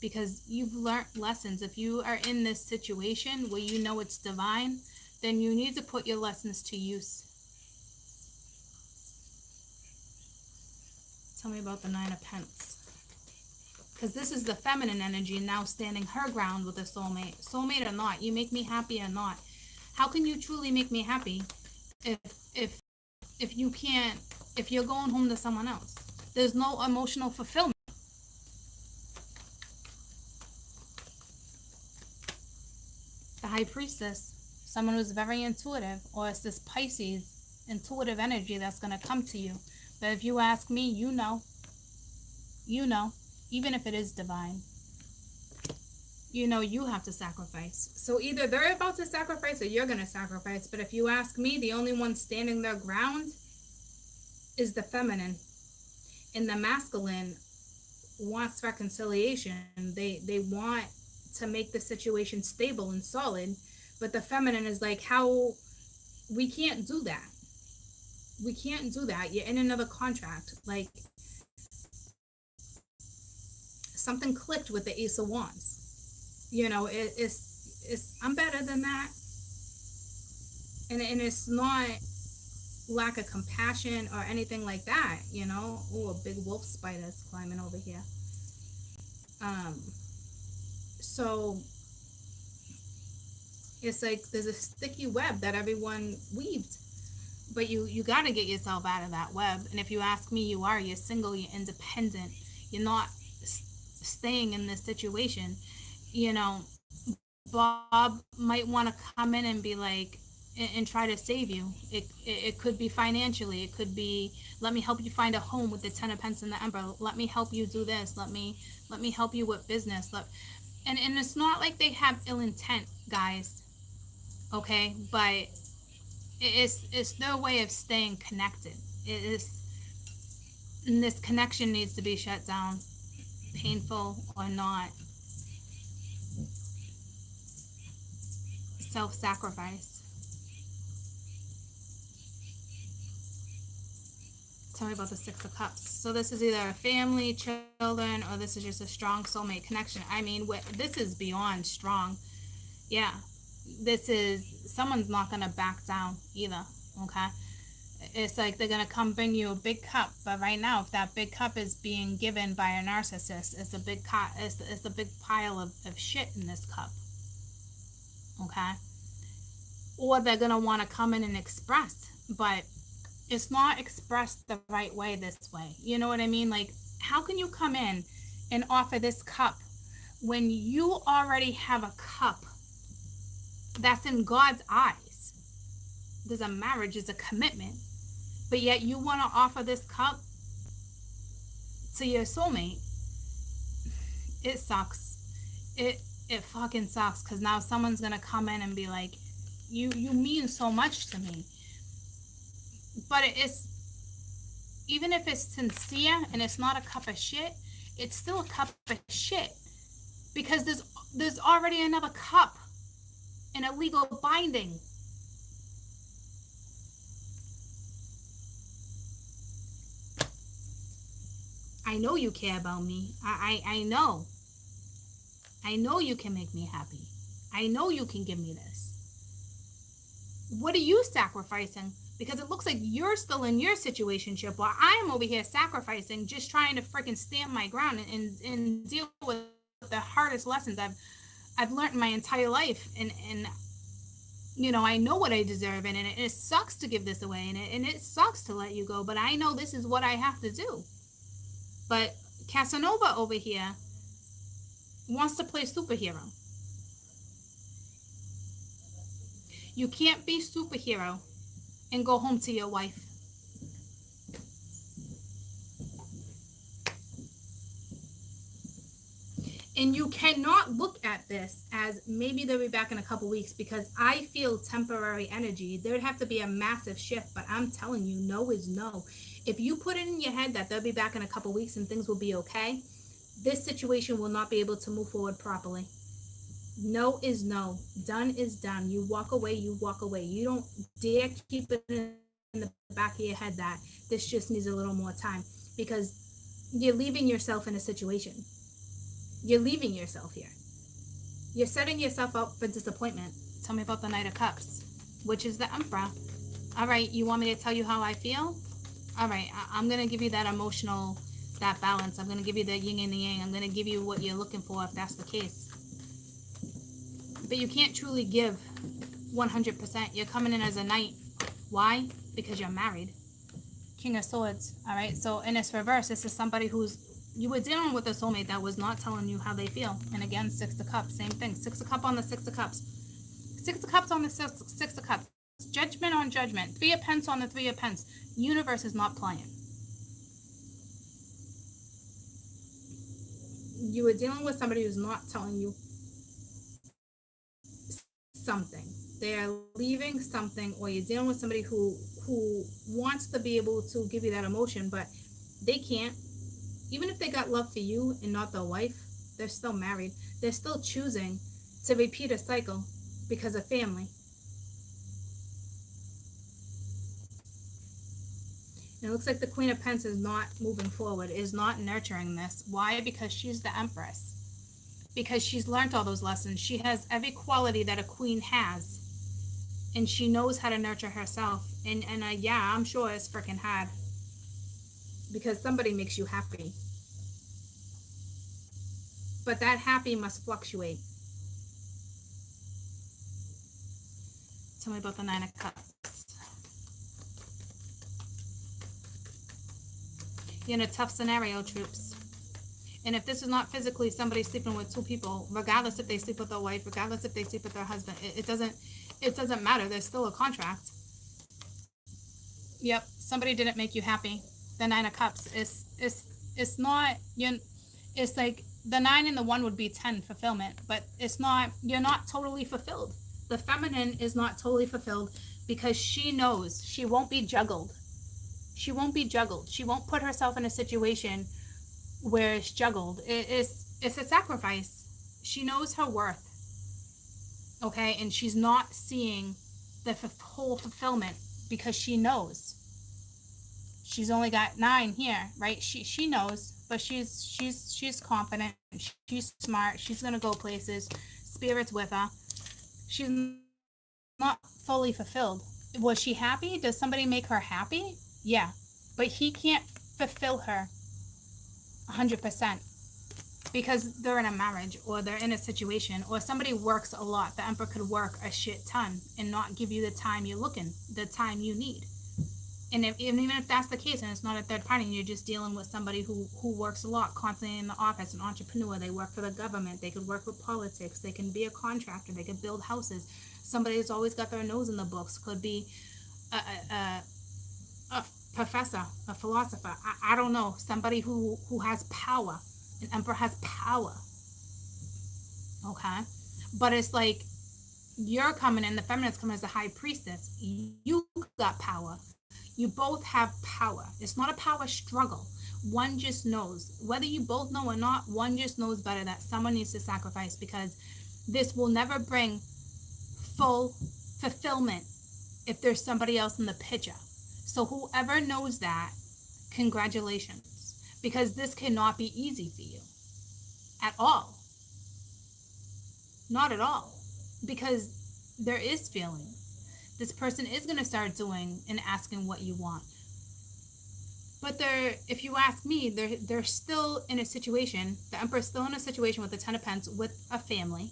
Because you've learned lessons. If you are in this situation where you know it's divine, then you need to put your lessons to use. Tell me about the 9 of Pentacles. because this is the feminine energy now standing her ground with a soulmate. Soulmate or not, you make me happy or not. How can you truly make me happy if if if you can't, if you're going home to someone else? There's no emotional fulfillment. The high priestess, someone who's very intuitive, or it's this Pisces intuitive energy that's going to come to you. But if you ask me, you know, even if it is divine, you know, you have to sacrifice. So either they're about to sacrifice or you're going to sacrifice. But if you ask me, the only one standing their ground is the feminine. And the masculine wants reconciliation. They want to make the situation stable and solid. But the feminine is like, how? We can't do that. We can't do that. You're in another contract. Like, something clicked with the Ace of Wands. You know, it's I'm better than that. And it's not lack of compassion or anything like that, you know. Oh, a big wolf spider's climbing over here. So it's like there's a sticky web that everyone weaved, but you got to get yourself out of that web. And if you ask me, you're single, you're independent, you're not staying in this situation. You know, Bob might want to come in and be like, and try to save you. It could be financially. It could be, let me help you find a home with the Ten of Pentacles and the Emperor. Let me help you do this. Let me help you with business. And it's not like they have ill intent, guys. Okay, but it's their way of staying connected. It is, and this connection needs to be shut down, painful or not. Self-sacrifice. Tell me about the Six of Cups. So this is either a family, children, or this is just a strong soulmate connection. I mean, this is beyond strong. Yeah, this is, someone's not going to back down either, okay? It's like they're going to come bring you a big cup, but right now, if that big cup is being given by a narcissist, it's a big it's a big pile of shit in this cup, okay? Or they're going to want to come in and express, but it's not expressed the right way this way. You know what I mean? Like, how can you come in and offer this cup when you already have a cup that's in God's eyes? There's a marriage, there's a commitment, but yet you want to offer this cup to your soulmate. It sucks. It fucking sucks, because now someone's going to come in and be like, you mean so much to me. But it's, even if it's sincere and it's not a cup of shit, it's still a cup of shit, because there's already another cup in a legal binding. I know you care about me. I know. I know you can make me happy. I know you can give me this. What are you sacrificing? Because it looks like you're still in your situationship while I'm over here sacrificing, just trying to freaking stand my ground and deal with the hardest lessons I've learned in my entire life. And you know, I know what I deserve, and it sucks to give this away, and it sucks to let you go, but I know this is what I have to do. But Casanova over here wants to play superhero. You can't be superhero and go home to your wife. And you cannot look at this as maybe they'll be back in a couple weeks, because I feel temporary energy. There'd have to be a massive shift, but I'm telling you, no is no. If you put it in your head that they'll be back in a couple weeks and things will be okay, this situation will not be able to move forward properly. No is no. Done is done. You walk away, you walk away. You don't dare keep it in the back of your head that this just needs a little more time, because you're leaving yourself in a situation. You're leaving yourself here. You're setting yourself up for disappointment. Tell me about the Knight of Cups, which is the Emperor. All right, you want me to tell you how I feel? All right, I'm going to give you that emotional that balance. I'm going to give you the yin and the yang. I'm going to give you what you're looking for if that's the case. But you can't truly give 100%. You're coming in as a knight. Why? Because you're married. King of Swords. All right. So in its reverse, this is somebody who's, you were dealing with a soulmate that was not telling you how they feel. And again, 6 of Cups, same thing. 6 of Cups on the 6 of Cups. 6 of Cups on the 6 of Cups. Judgment on judgment. 3 of Pence on the 3 of Pence. Universe is not playing. You were dealing with somebody who's not telling you something. They are leaving something, or you're dealing with somebody who wants to be able to give you that emotion, but they can't. Even if they got love for you and not their wife, they're still married. They're still choosing to repeat a cycle because of family. And it looks like the Queen of Pentacles is not moving forward, is not nurturing this. Why? Because she's the Empress. Because she's learned all those lessons. She has every quality that a queen has. And she knows how to nurture herself. And yeah, I'm sure it's freaking hard. Because somebody makes you happy. But that happy must fluctuate. Tell me about the 9 of Cups. You're in a tough scenario, troops. And if this is not physically somebody sleeping with 2 people, regardless if they sleep with their wife, regardless if they sleep with their husband, it doesn't matter. There's still a contract. Yep, somebody didn't make you happy. The 9 of Cups it's not, it's like the 9 and the 1 would be 10 fulfillment, but it's not, you're not totally fulfilled. The feminine is not totally fulfilled because she knows she won't be juggled. She won't be juggled. She won't put herself in a situation where it's juggled. It's a sacrifice. She knows her worth. Okay, and she's not seeing the whole fulfillment because she knows. She's only got 9 here, right? She knows, but she's confident. She's smart. She's gonna go places. Spirit's with her. She's not fully fulfilled. Was she happy? Does somebody make her happy? Yeah, but he can't fulfill her 100% because they're in a marriage or they're in a situation or somebody works a lot. The Emperor could work a shit ton and not give you the time you're looking, the time you need. And even if that's the case and it's not a third party and you're just dealing with somebody who works a lot, constantly in the office, an entrepreneur, they work for the government, they could work with politics, they can be a contractor, they could build houses. Somebody who's always got their nose in the books, could be a professor, a philosopher, I don't know, somebody who has power. An Emperor has power. Okay? But it's like you're coming in, the feminine's coming as a high priestess. You got power. You both have power. It's not a power struggle. One just knows. Whether you both know or not, one just knows better that someone needs to sacrifice because this will never bring full fulfillment if there's somebody else in the picture. So whoever knows that, congratulations. Because this cannot be easy for you. At all. Not at all. Because there is feelings. This person is going to start doing and asking what you want. But if you ask me, they're still in a situation, the Emperor's still in a situation with the 10 of Pentacles with a family.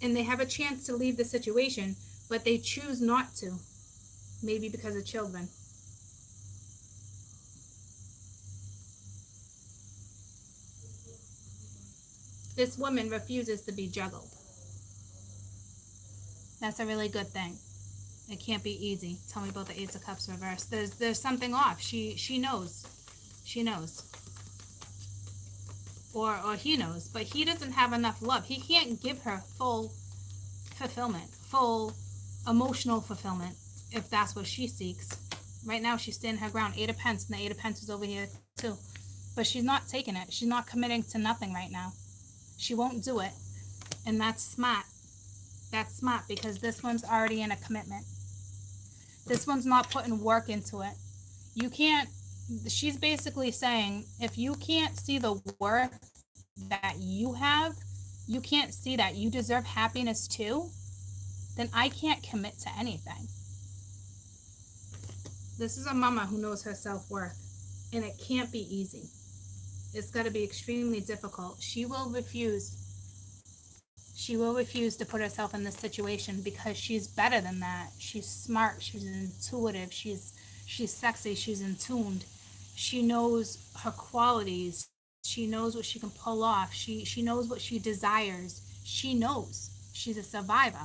And they have a chance to leave the situation, but they choose not to. Maybe because of children. This woman refuses to be juggled. That's a really good thing. It can't be easy. Tell me about the Ace of Cups reversed. There's something off. She knows. She knows. Or he knows. But he doesn't have enough love. He can't give her full fulfillment. Full emotional fulfillment. If that's what she seeks. Right now she's standing her ground. 8 of Pentacles. And the 8 of Pentacles is over here too. But she's not taking it. She's not committing to nothing right now. She won't do it. And that's smart. That's smart because this one's already in a commitment. This one's not putting work into it. You can't, she's basically saying, if you can't see the worth that you have, you can't see that you deserve happiness too, then I can't commit to anything. This is a mama who knows her self-worth. And it can't be easy. It's got to be extremely difficult. She will refuse. She will refuse to put herself in this situation because she's better than that. She's smart. She's intuitive. She's sexy. She's in tuned. She knows her qualities. She knows what she can pull off. She knows what she desires. She knows. She's a survivor.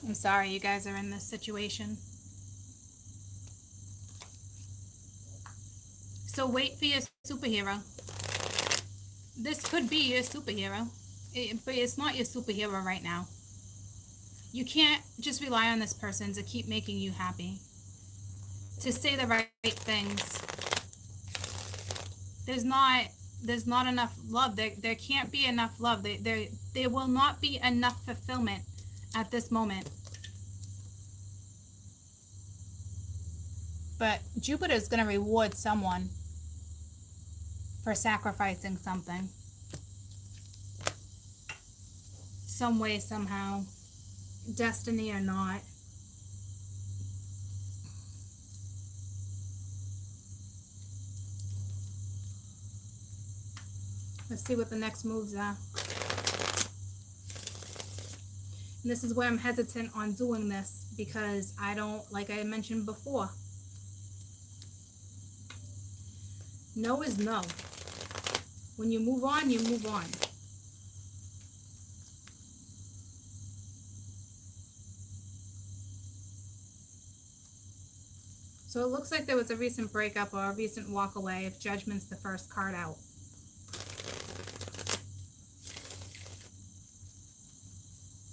I'm sorry you guys are in this situation. So wait for your superhero. This could be your superhero, but it's not your superhero right now. You can't just rely on this person to keep making you happy, to say the right things. There's not enough love. There can't be enough love. There will not be enough fulfillment at this moment. But Jupiter is going to reward someone for sacrificing something. Some way, somehow. Destiny or not. Let's see what the next moves are. And this is where I'm hesitant on doing this because I don't, like I mentioned before, no is no. When you move on, you move on. So it looks like there was a recent breakup or a recent walk away if Judgment's the first card out.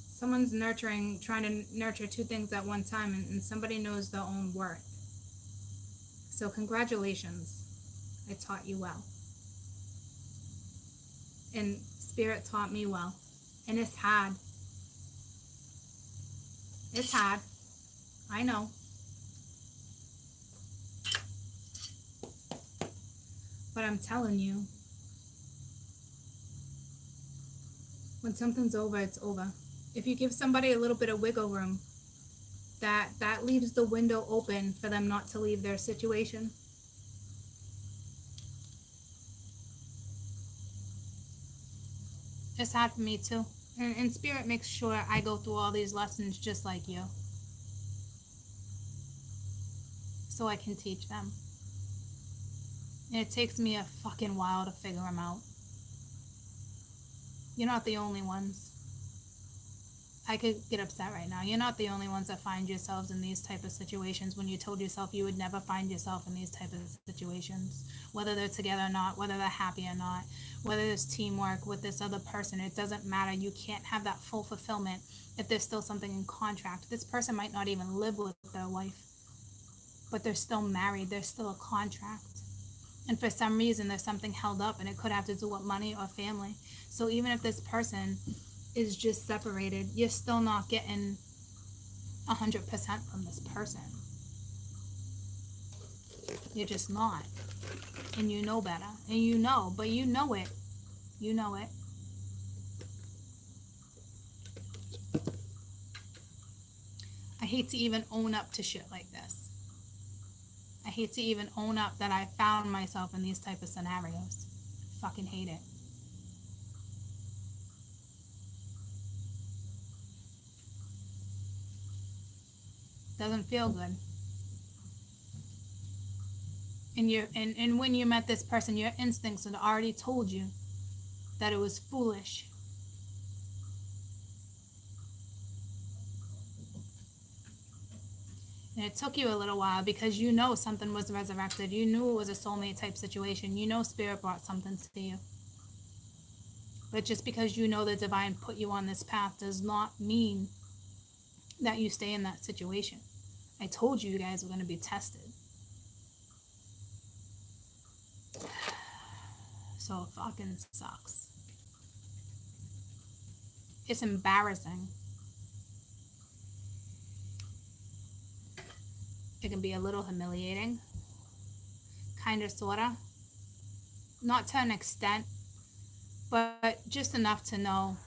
Someone's trying to nurture two things at one time, and somebody knows their own worth. So congratulations. I taught you well. And Spirit taught me well. And it's hard. It's hard. I know. But I'm telling you, when something's over, it's over. If you give somebody a little bit of wiggle room, that leaves the window open for them not to leave their situation. It's hard for me too. And Spirit makes sure I go through all these lessons just like you, so I can teach them. And it takes me a fucking while to figure them out. You're not the only ones. I could get upset right now. You're not the only ones that find yourselves in these type of situations when you told yourself you would never find yourself in these type of situations. Whether they're together or not, whether they're happy or not, whether there's teamwork with this other person, it doesn't matter. You can't have that full fulfillment if there's still something in contract. This person might not even live with their wife, but they're still married. There's still a contract. And for some reason, there's something held up, and it could have to do with money or family. So even if this person is just separated, you're still not getting 100% from this person. You're just not. And you know better. And you know, but you know it. You know it. I hate to even own up to shit like this. I hate to even own up that I found myself in these type of scenarios. Fucking hate it. Doesn't feel good. And when you met this person, your instincts had already told you that it was foolish. And it took you a little while because you know something was resurrected. You knew it was a soulmate type situation. You know Spirit brought something to you. But just because you know the divine put you on this path does not mean that you stay in that situation. I told you guys were going to be tested. So it fucking sucks. It's embarrassing. It can be a little humiliating, kind of, sort of. Not to an extent, but just enough to know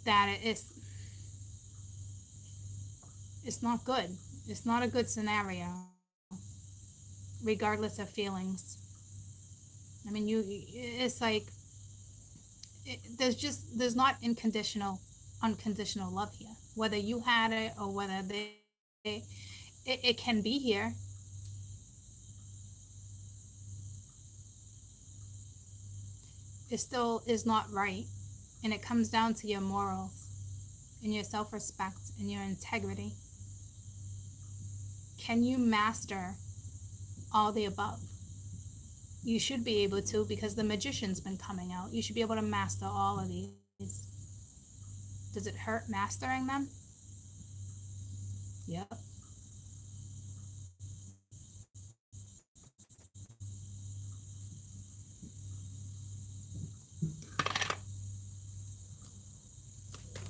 that it's not good. It's not a good scenario, regardless of feelings. I mean, it's like, there's not unconditional love here. Whether you had it or whether it can be here. It still is not right. And it comes down to your morals and your self-respect and your integrity. Can you master all the above? You should be able to, because the magician's been coming out. You should be able to master all of these. Does it hurt mastering them? Yep.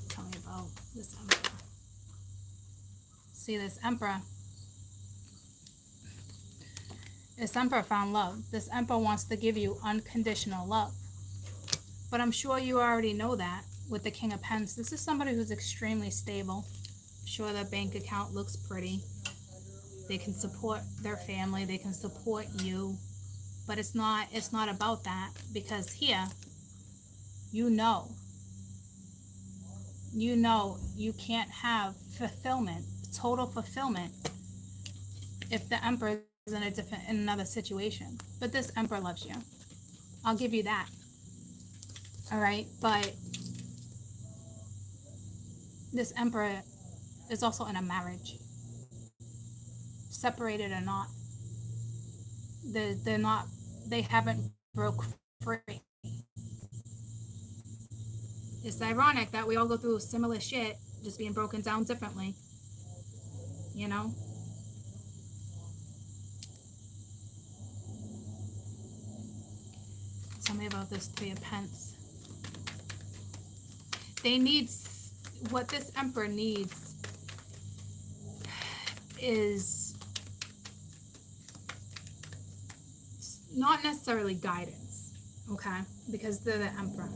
Tell me about this emperor. See, this emperor found love. This emperor wants to give you unconditional love. But I'm sure you already know that with the King of Pence. This is somebody who's extremely stable. I'm sure their bank account looks pretty. They can support their family. They can support you. But it's not about that, because here, you know you can't have fulfillment, total fulfillment, if the emperor is in another situation. But this emperor loves you. I'll give you that. All right, but this emperor is also in a marriage, separated or not. They haven't broke free. It's ironic that we all go through similar shit, just being broken down differently. You know? Tell me about this Three of Pence. What this emperor needs is not necessarily guidance, okay? Because they're the emperor.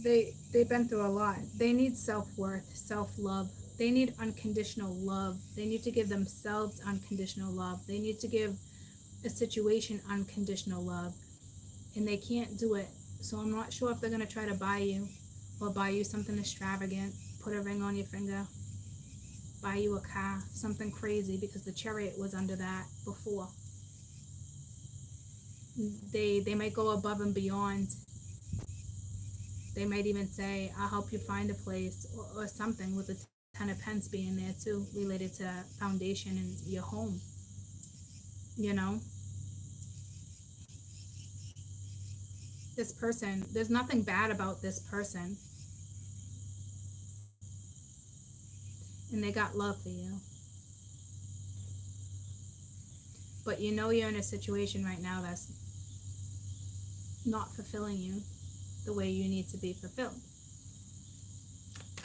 They've been through a lot. They need self-worth, self-love. They need unconditional love. They need to give themselves unconditional love. They need to give a situation unconditional love. And they can't do it. So I'm not sure if they're going to try to buy you something extravagant, put a ring on your finger, buy you a car, something crazy, because the Chariot was under that before. They might go above and beyond. They might even say, I'll help you find a place, or something, with the Ten of Pence being there too, related to foundation and your home. You know? This person, there's nothing bad about this person. And they got love for you. But you know you're in a situation right now that's not fulfilling you the way you need to be fulfilled.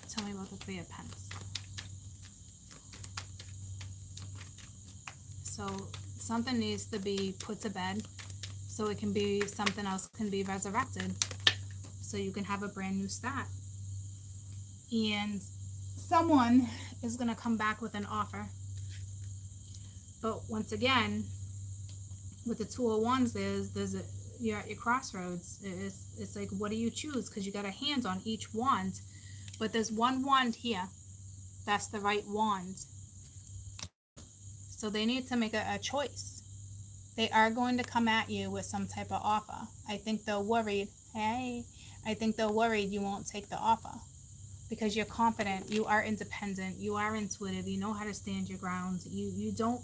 Tell me about the Three of Pence. So something needs to be put to bed, so it can be, something else can be resurrected, so you can have a brand new start. And someone is going to come back with an offer. But once again, with the Two of Wands, you're at your crossroads. It's like, what do you choose? Because you got a hand on each wand. But there's one wand here. That's the right wand. So they need to make a choice. They are going to come at you with some type of offer. I think they're worried. I think they're worried you won't take the offer, because you're confident, you are independent, you are intuitive, you know how to stand your ground. You don't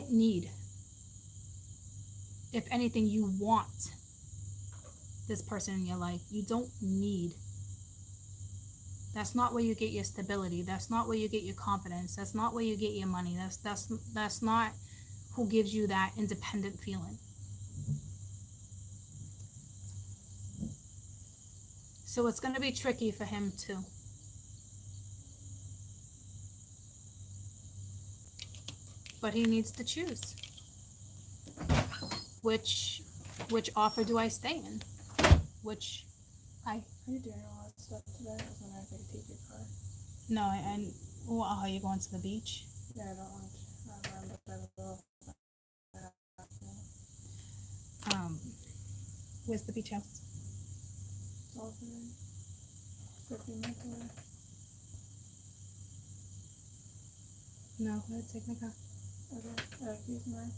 need, if anything, you want this person in your life. You don't need. That's not where you get your stability. That's not where you get your confidence. That's not where you get your money. That's not who gives you that independent feeling. So it's going to be tricky for him too. But he needs to choose. Which offer do I stay in? Which Are you doing all that stuff today? I was wondering if I could take your car. no, and well, are you going to the beach? Yeah, I don't want to. But I will. Where's the beach house? It's all good. 50 minutes away. No, let's take my car. Okay. Keys mine.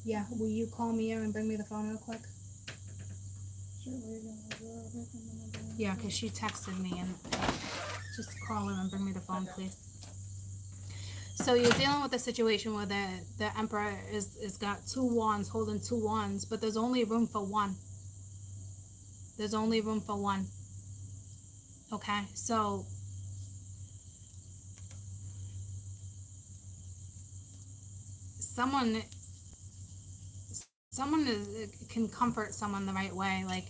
Yeah, will you call Mia and bring me the phone real quick? Sure, we're going to do real quick and then I'll bring it. Yeah, because she texted me and just call him and bring me the phone, please. So you're dealing with a situation where the Emperor is got 2 wands, holding 2 wands, but there's only room for one. There's only room for one. Okay, so someone can comfort someone the right way. Like,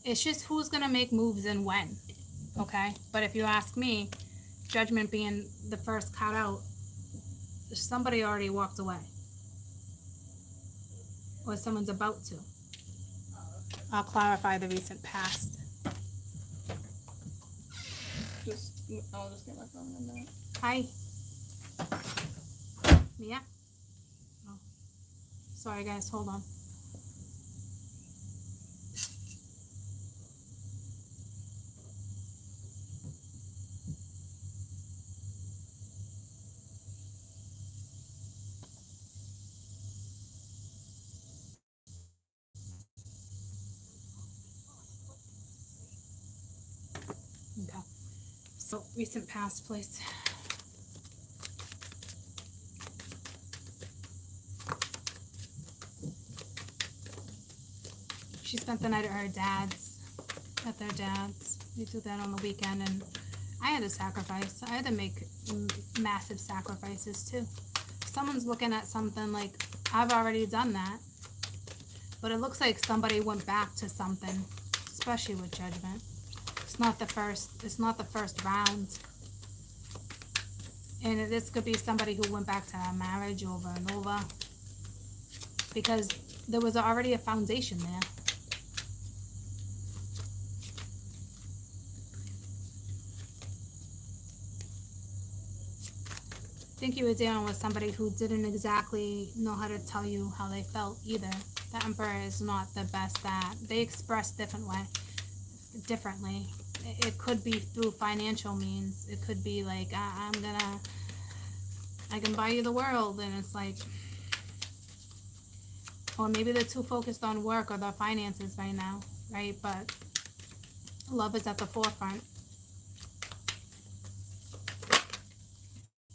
it's just who's gonna make moves and when. Okay, but if you ask me, Judgment being the first card out, somebody already walked away, or someone's about to. I'll clarify the recent past. I'll just get my phone in a minute. Hi. Mia? Oh. Sorry guys, hold on. Okay. So, recent past, please. She spent the night at her dad's, at their dad's. We did that on the weekend, and I had to sacrifice. I had to make massive sacrifices too. Someone's looking at something like, I've already done that. But it looks like somebody went back to something, especially with Judgment. It's not the first round. And this could be somebody who went back to a marriage over and over. Because there was already a foundation there. I think you were dealing with somebody who didn't exactly know how to tell you how they felt either. The Emperor is not the best at. They express differently. It could be through financial means. It could be like, I can buy you the world, and it's like, or maybe they're too focused on work or their finances right now, right? But love is at the forefront.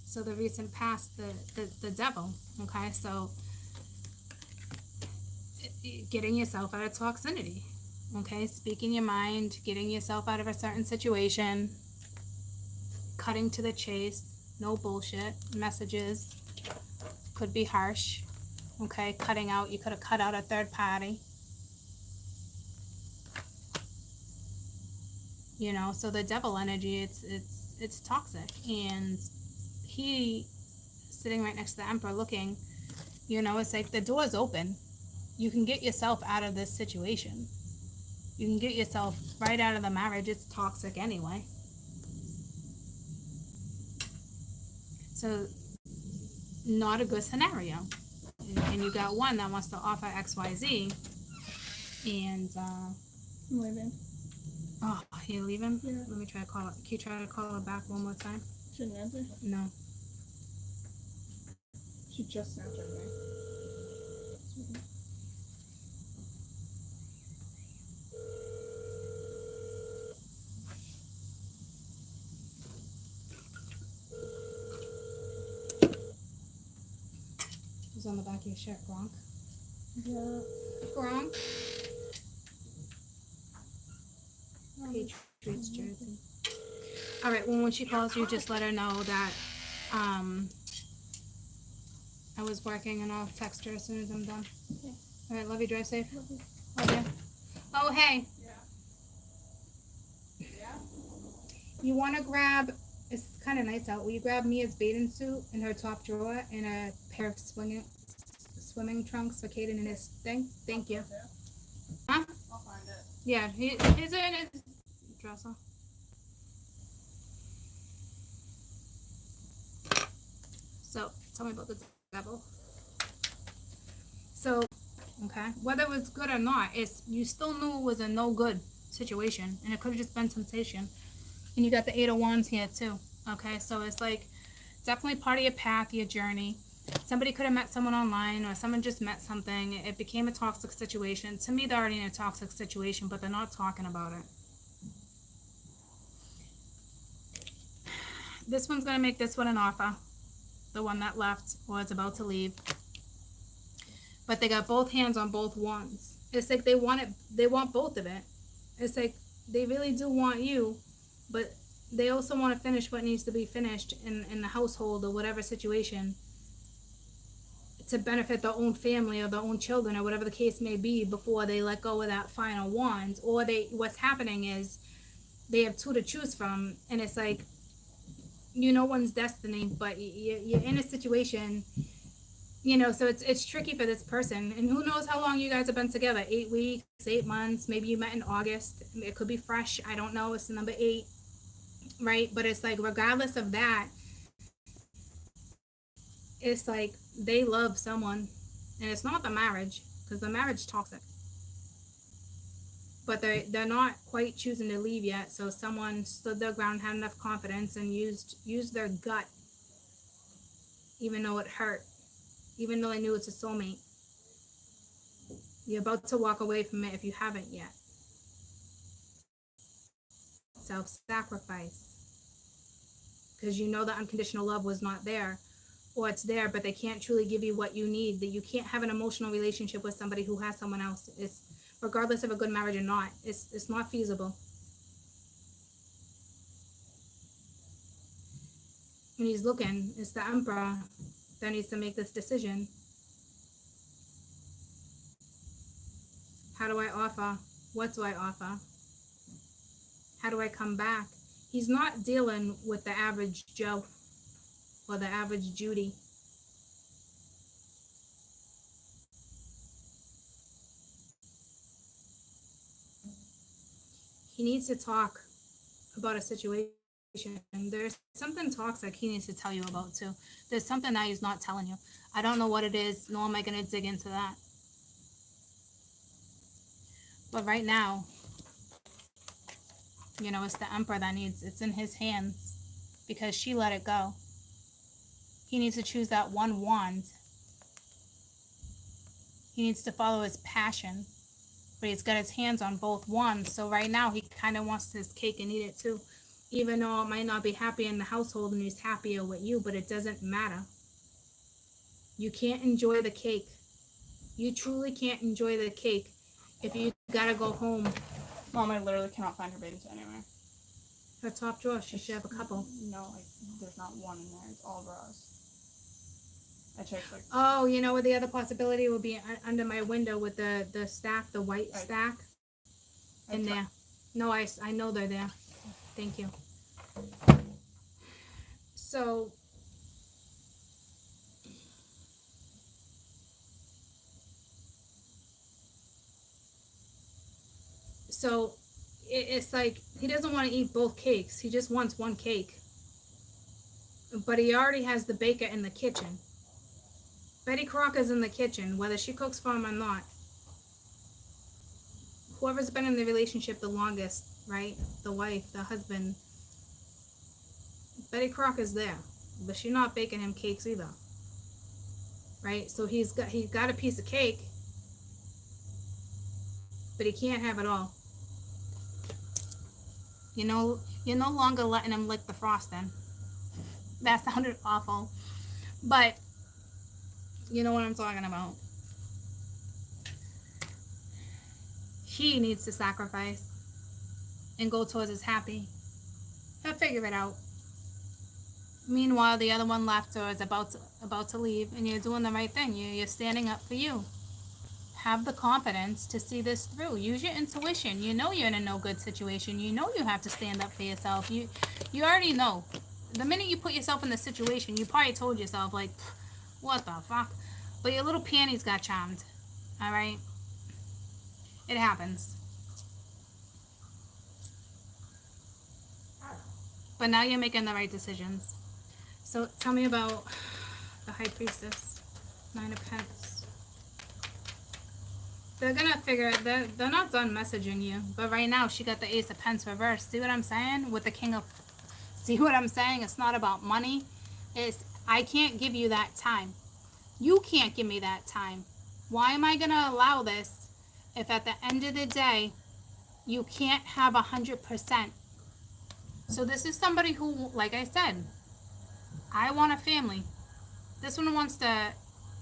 So the recent past, the devil, okay? So getting yourself out of toxicity, okay? Speaking your mind, getting yourself out of a certain situation, cutting to the chase, no bullshit, messages, could be harsh, okay? Cutting out, you could have cut out a third party. You know, so the devil energy, it's toxic, and he sitting right next to the Emperor looking, you know, it's like the door's open. You can get yourself out of this situation. You can get yourself right out of the marriage. It's toxic anyway. So not a good scenario. And you got one that wants to offer XYZ, and I'm leaving. oh, you leaving? Yeah. Let me try to call it. Can you try to call her back one more time? Shouldn't answer. No. She just answered me. It was on the back of your shirt, Gronk. Yeah. Gronk. Page Streets, Jersey. All right, well, when she calls you, just let her know that I was working, and I'll text her as soon as I'm done. Okay. All right, love you, drive safe. Love you. Love you. Oh, hey. You want to grab, it's kind of nice out, will you grab Mia's bathing suit in her top drawer and a pair of swimming trunks for Caden and his thing? Thank you. Huh? I'll find it. Yeah, is it in his dresser? So, tell me about the devil. So, okay, whether it was good or not, you still knew it was a no good situation, and it could have just been temptation. And you got the 8 of Wands here too. Okay, so it's like definitely part of your path, your journey. Somebody could have met someone online, or someone just met something. It became a toxic situation. To me, they're already in a toxic situation, but they're not talking about it. This one's going to make this one an offer. The one that left or is about to leave. But they got both hands on both wands. It's like they want both of it. It's like they really do want you, but they also want to finish what needs to be finished in the household or whatever situation to benefit their own family or their own children or whatever the case may be before they let go of that final wand. Or what's happening is they have two to choose from, and it's like, you know, one's destiny, but you're in a situation, you know, so it's tricky for this person. And who knows how long you guys have been together? 8 weeks, 8 months, maybe you met in August. It could be fresh, I don't know. It's the number 8, right? But it's like, regardless of that, it's like they love someone, and it's not the marriage, because the marriage is toxic, but they're not quite choosing to leave yet. So someone stood their ground, had enough confidence, and used their gut, even though it hurt, even though they knew it's a soulmate. You're about to walk away from it if you haven't yet. Self-sacrifice, because you know that unconditional love was not there, or it's there, but they can't truly give you what you need. That you can't have an emotional relationship with somebody who has someone else. It's regardless of a good marriage or not. It's not feasible. And he's looking. It's the Emperor that needs to make this decision. How do I offer? What do I offer? How do I come back? He's not dealing with the average Joe or the average Judy. He needs to talk about a situation. There's something toxic he needs to tell you about too. There's something that he's not telling you. I don't know what it is, nor am I going to dig into that. But right now, you know, it's the Emperor that it's in his hands, because she let it go. He needs to choose that one wand. He needs to follow his passion, but he's got his hands on both wands. So right now he kind of wants his cake and eat it too, even though it might not be happy in the household and he's happier with you, but it doesn't matter. You can't enjoy the cake. You truly can't enjoy the cake if you gotta go home. Mom, I literally cannot find her bathing suit anywhere. Her top drawer, she should have a couple. No, there's not one in there. It's all bras. I checked like. Oh, you know what the other possibility will be? Under my window with the stack, the white stack in there. No, I know they're there. Thank you. So it's like he doesn't want to eat both cakes. He just wants one cake. But he already has the baker in the kitchen. Betty Crocker's in the kitchen, whether she cooks for him or not. Whoever's been in the relationship the longest, right? The wife, the husband. Betty Crocker's there, but she's not baking him cakes either. Right? So he's got a piece of cake, but he can't have it all. You know, you're no longer letting him lick the frosting. That sounded awful. But you know what I'm talking about. He needs to sacrifice. and go towards his happy. He'll figure it out. Meanwhile, the other one left or is about to leave, and you're doing the right thing. You're standing up for you. Have the confidence to see this through. Use your intuition. You know you're in a no good situation. You know you have to stand up for yourself. You already know. The minute you put yourself in the situation, you probably told yourself like, what the fuck? But your little panties got charmed. All right? It happens. But now you're making the right decisions. So tell me about the High Priestess. 9 of Pentacles. They're gonna figure it. They're not done messaging you. But right now she got the Ace of Pentacles reversed. See what I'm saying? With the King of... See what I'm saying? It's not about money. It's, I can't give you that time. You can't give me that time. Why am I gonna allow this if at the end of the day you can't have 100%? So this is somebody who, like I said, I want a family. This one wants to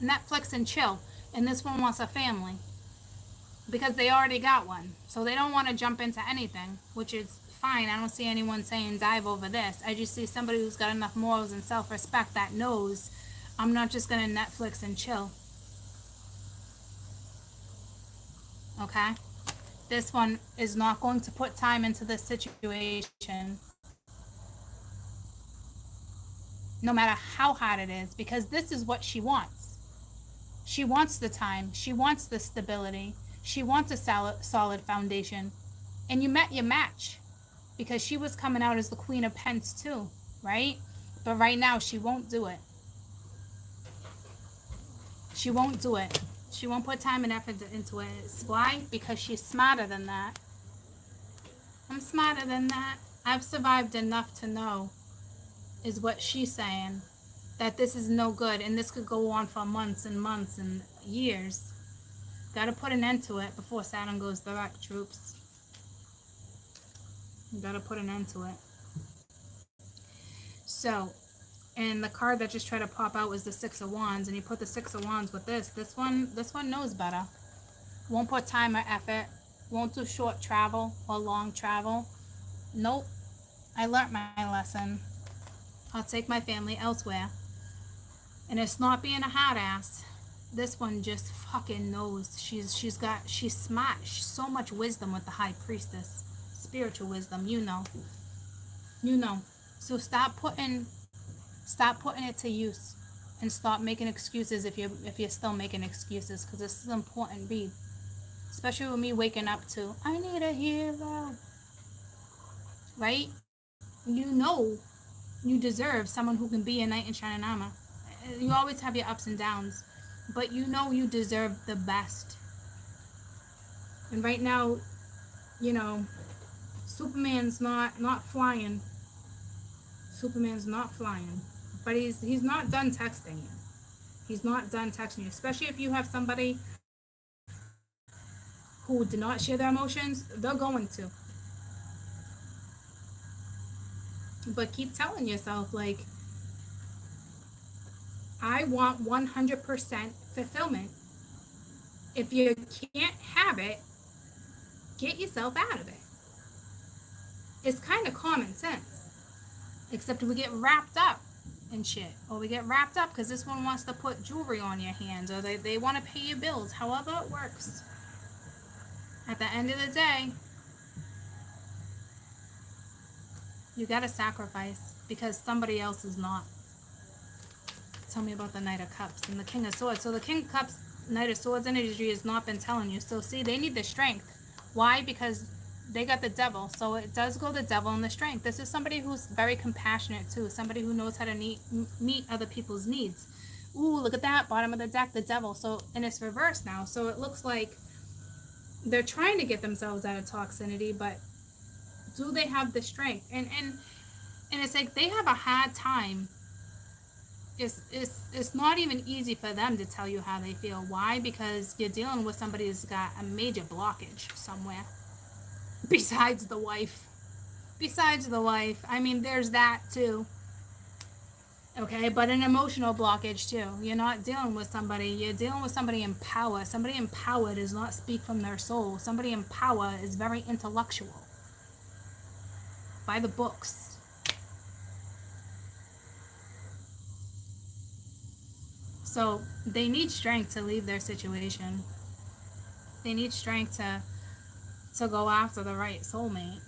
Netflix and chill, and this one wants a family because they already got one. So they don't want to jump into anything, which is fine. I don't see anyone saying dive over this. I just see somebody who's got enough morals and self-respect that knows I'm not just going to Netflix and chill. Okay? This one is not going to put time into this situation, no matter how hard it is, because this is what she wants. She wants the time. She wants the stability. She wants a solid foundation. And you met your match, because she was coming out as the Queen of Pentacles too, right? But right now she won't do it. She won't do it. She won't put time and effort into it. Why? Because she's smarter than that. I'm smarter than that. I've survived enough to know, is what she's saying, that this is no good, and this could go on for months and months and years. Got to put an end to it before Saturn goes direct, troops. You got to put an end to it. So, and the card that just tried to pop out was the Six of Wands, and you put the Six of Wands with this one knows better. Won't put time or effort. Won't do short travel or long travel. Nope. I learned my lesson. I'll take my family elsewhere. And it's not being a hard ass. This one just fucking knows. She's smart. She's so much wisdom with the High Priestess. Spiritual wisdom, you know. You know. So stop putting it to use, and stop making excuses if you're still making excuses, because this is an important read. Especially with me waking up to, I need a hero. Right? You know you deserve someone who can be a knight in shining armor. You always have your ups and downs, but you know you deserve the best. And right now, you know, Superman's not flying. Superman's not flying. But he's not done texting you. He's not done texting you. Especially if you have somebody who do not share their emotions, they're going to. But keep telling yourself, like, I want 100% fulfillment. If you can't have it, get yourself out of it. It's kind of common sense. Except we get wrapped up and shit, or we get wrapped up because this one wants to put jewelry on your hands, or they want to pay your bills, however it works. At the end of the day, you gotta sacrifice because somebody else is not. Tell me about the Knight of Cups and the King of Swords. So the King of Cups, Knight of Swords energy has not been telling you. So see, they need the strength. Why? Because they got the Devil. So it does go the Devil and the strength. This is somebody who's very compassionate too. Somebody who knows how to meet other people's needs. Ooh, look at that. Bottom of the deck, the Devil. So, and it's reversed now. So it looks like they're trying to get themselves out of toxicity, but do they have the strength? And it's like they have a hard time. It's not even easy for them to tell you how they feel. Why? Because you're dealing with somebody who's got a major blockage somewhere. Besides the wife. I mean, there's that too. Okay, but an emotional blockage too. You're not dealing with somebody. You're dealing with somebody in power. Somebody empowered does not speak from their soul. Somebody in power is very intellectual. by the books. So they need strength to leave their situation. They need strength to go after the right soulmate.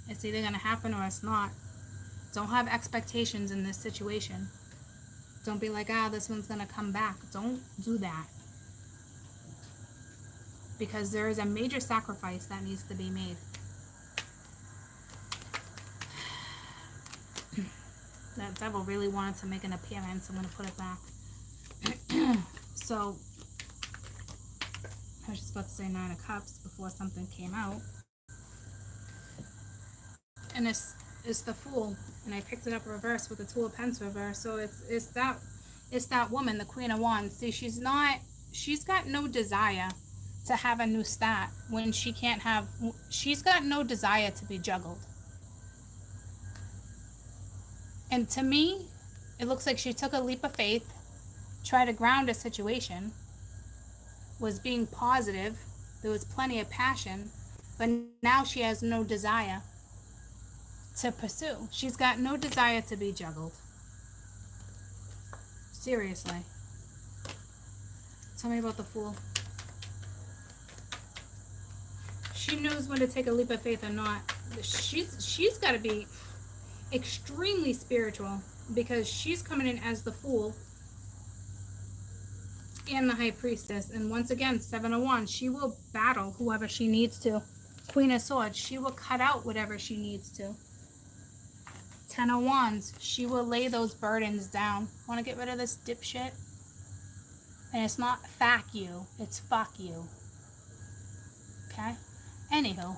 It's either going to happen or it's not. Don't have expectations in this situation. Don't be like, this one's going to come back. Don't do that. Because there is a major sacrifice that needs to be made. That devil really wanted to make an appearance. I'm going to put it back. So, I was just about to say 9 of Cups before something came out. And it's the Fool. And I picked it up reverse with the 2 of Pentacles reverse. So it's that woman, the Queen of Wands. See, she's got no desire to have a new start when she's got no desire to be juggled. And to me, it looks like she took a leap of faith, tried to ground a situation, was being positive, there was plenty of passion, but now she has no desire to pursue. She's got no desire to be juggled. Seriously. Tell me about the Fool. She knows when to take a leap of faith or not. She's got to be extremely spiritual because she's coming in as the Fool and the High Priestess. And once again, 7 of Wands, she will battle whoever she needs to. Queen of Swords, she will cut out whatever she needs to. 10 of Wands, she will lay those burdens down. Want to get rid of this dipshit? And it's not fuck you, it's fuck you. Okay? Anywho,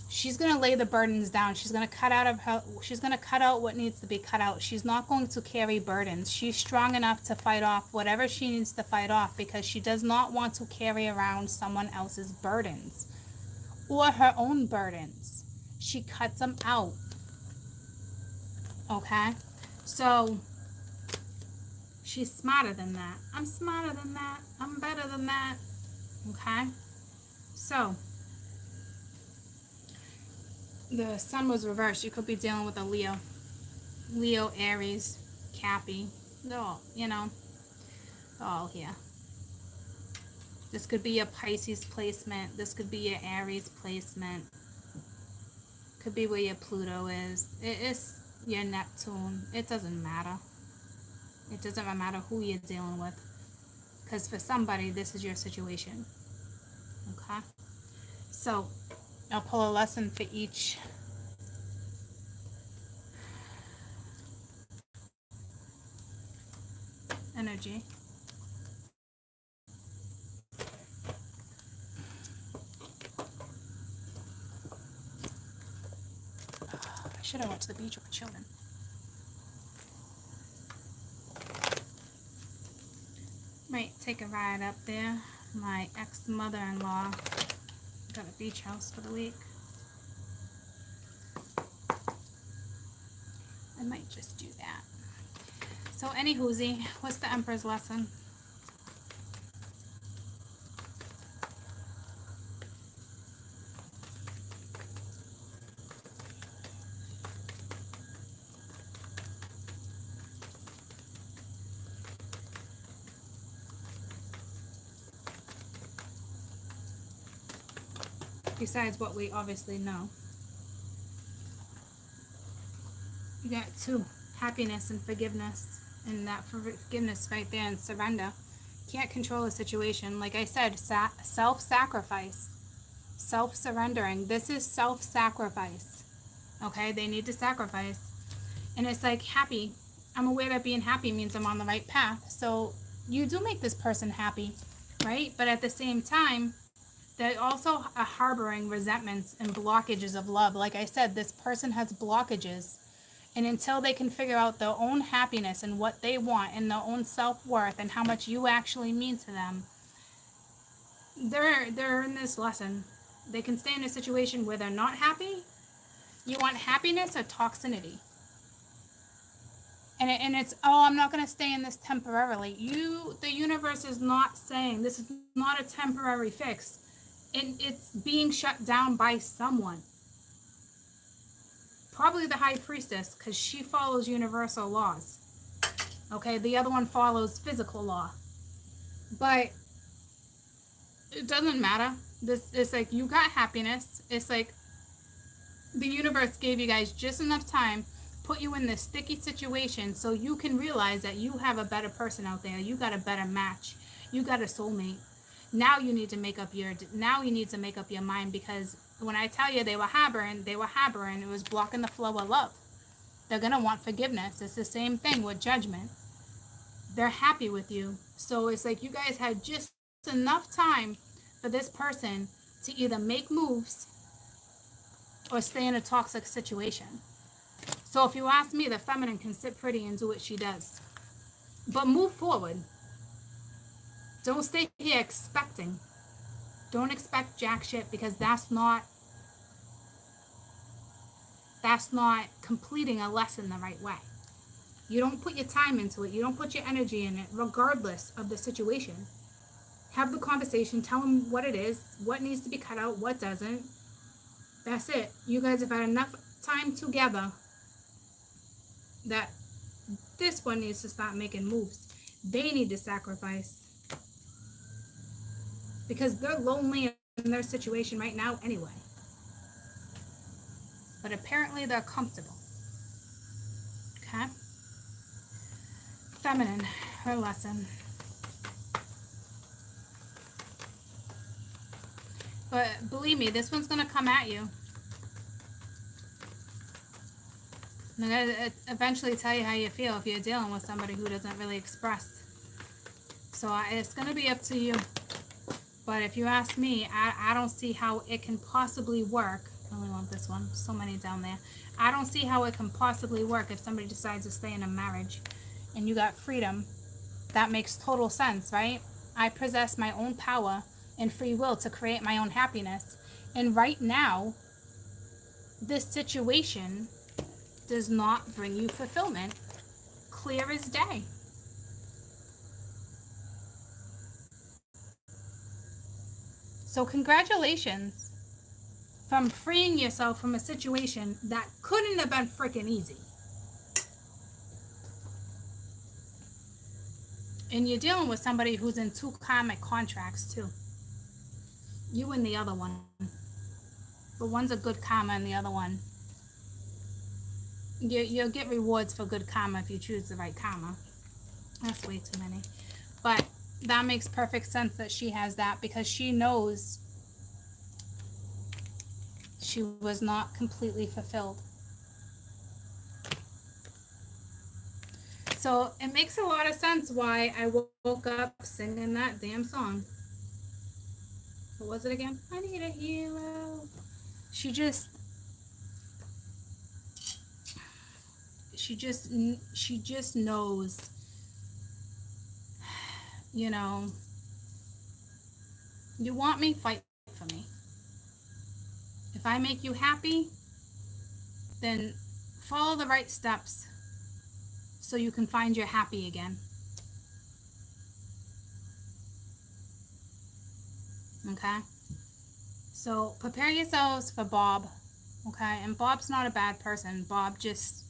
she's going to lay the burdens down. She's going to cut out what needs to be cut out. She's not going to carry burdens. She's strong enough to fight off whatever she needs to fight off because she does not want to carry around someone else's burdens or her own burdens. She cuts them out. Okay? So, she's smarter than that. I'm smarter than that. I'm better than that. Okay? So, the Sun was reversed. You could be dealing with a Leo, Aries, Cappy. They're all, they're all here. This could be a Pisces placement. This could be your Aries placement. Could be where your Pluto is. It is your Neptune. It doesn't matter. It doesn't matter who you're dealing with. Because for somebody, this is your situation. Okay? So, I'll pull a lesson for each energy. I should have went to the beach with the children. Might take a ride up there. My ex-mother-in-law got a beach house for the week. I might just do that. So anywhoozy, what's the Emperor's lesson? Besides what we obviously know. You got 2, happiness and forgiveness. And that forgiveness right there and surrender. Can't control a situation. Like I said, self-sacrifice. Self-surrendering. This is self-sacrifice. Okay? They need to sacrifice. And it's like happy. I'm aware that being happy means I'm on the right path. So you do make this person happy. Right? But at the same time, they also are harboring resentments and blockages of love. Like I said, this person has blockages. And until they can figure out their own happiness and what they want and their own self-worth and how much you actually mean to them, they're in this lesson. They can stay in a situation where they're not happy. You want happiness or toxicity? And it's, I'm not going to stay in this temporarily. The universe is not saying this is not a temporary fix. It's being shut down by someone. probably the high priestess, because she follows universal laws. Okay, the other one follows physical law. But it doesn't matter. This it's like you got happiness. It's like the universe gave you guys just enough time, put you in this sticky situation so you can realize that you have a better person out there. You got a better match. You got a soulmate. Now you need to make up your mind, because when I tell you they were harboring, it was blocking the flow of love. They're going to want forgiveness. It's the same thing with judgment. They're happy with you. So it's like you guys had just enough time for this person to either make moves or stay in a toxic situation. So if you ask me, the feminine can sit pretty and do what she does. But move forward. Don't stay here expecting. Don't expect jack shit, because that's not completing a lesson the right way. You don't put your time into it. You don't put your energy in it, regardless of the situation. Have the conversation. Tell them what it is, what needs to be cut out, what doesn't. That's it. You guys have had enough time together that this one needs to stop making moves. They need to sacrifice, because they're lonely in their situation right now anyway. But apparently they're comfortable. Okay? Feminine, her lesson. But believe me, this one's going to come at you. I'm going to eventually tell you how you feel if you're dealing with somebody who doesn't really express. So it's going to be up to you. But if you ask me, I don't see how it can possibly work. I only want this one. So many down there. I don't see how it can possibly work if somebody decides to stay in a marriage and you got freedom. That makes total sense, right? I possess my own power and free will to create my own happiness. And right now, this situation does not bring you fulfillment. Clear as day. So congratulations from freeing yourself from a situation that couldn't have been freaking easy. And you're dealing with somebody who's in 2 karmic contracts too. You and the other one. But one's a good karma and the other one. You'll get rewards for good karma if you choose the right karma. That's way too many. But that makes perfect sense that she has that, because she knows she was not completely fulfilled. So it makes a lot of sense why I woke up singing that damn song. What was it again? I need a hero. She just knows, you know, you want me, fight for me. If I make you happy, then follow the right steps so you can find your happy again. Okay? So prepare yourselves for Bob. Okay? And Bob's not a bad person. Bob just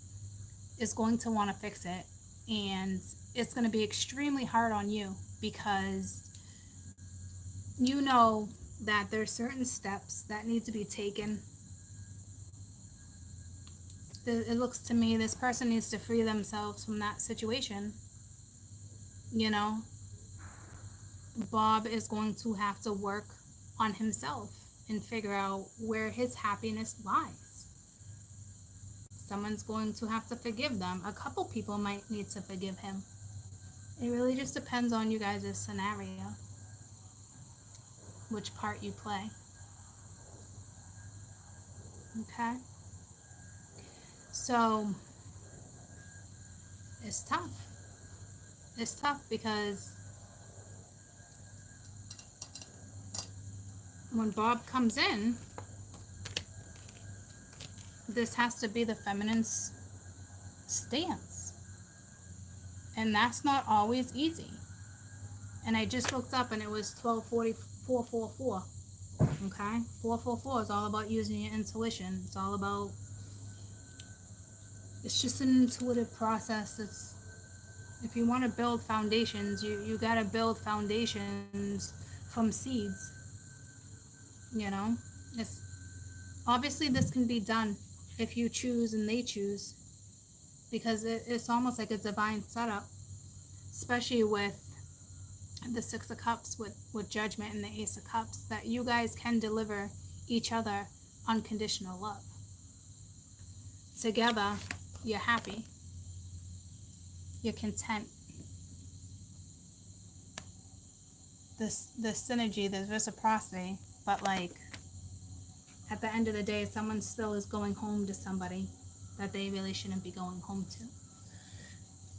is going to want to fix it. And it's going to be extremely hard on you, because you know that there's certain steps that need to be taken. It looks to me this person needs to free themselves from that situation. You know, Bob is going to have to work on himself and figure out where his happiness lies. Someone's going to have to forgive them. A couple people might need to forgive him. It really just depends on you guys' scenario, which part you play. Okay? So it's tough. It's tough because when Bob comes in, this has to be the feminine's stance. And that's not always easy. And I just looked up and it was 124444. Okay? 444 is all about using your intuition. It's all about It's just an intuitive process. It's, if you want to build foundations, you got to build foundations from seeds, you know? It's obviously this can be done if you choose and they choose, because it's almost like a divine setup, especially with the Six of Cups, with Judgment and the Ace of Cups, that you guys can deliver each other unconditional love. Together, you're happy, you're content. This synergy, this reciprocity, but like at the end of the day, someone still is going home to somebody that they really shouldn't be going home to.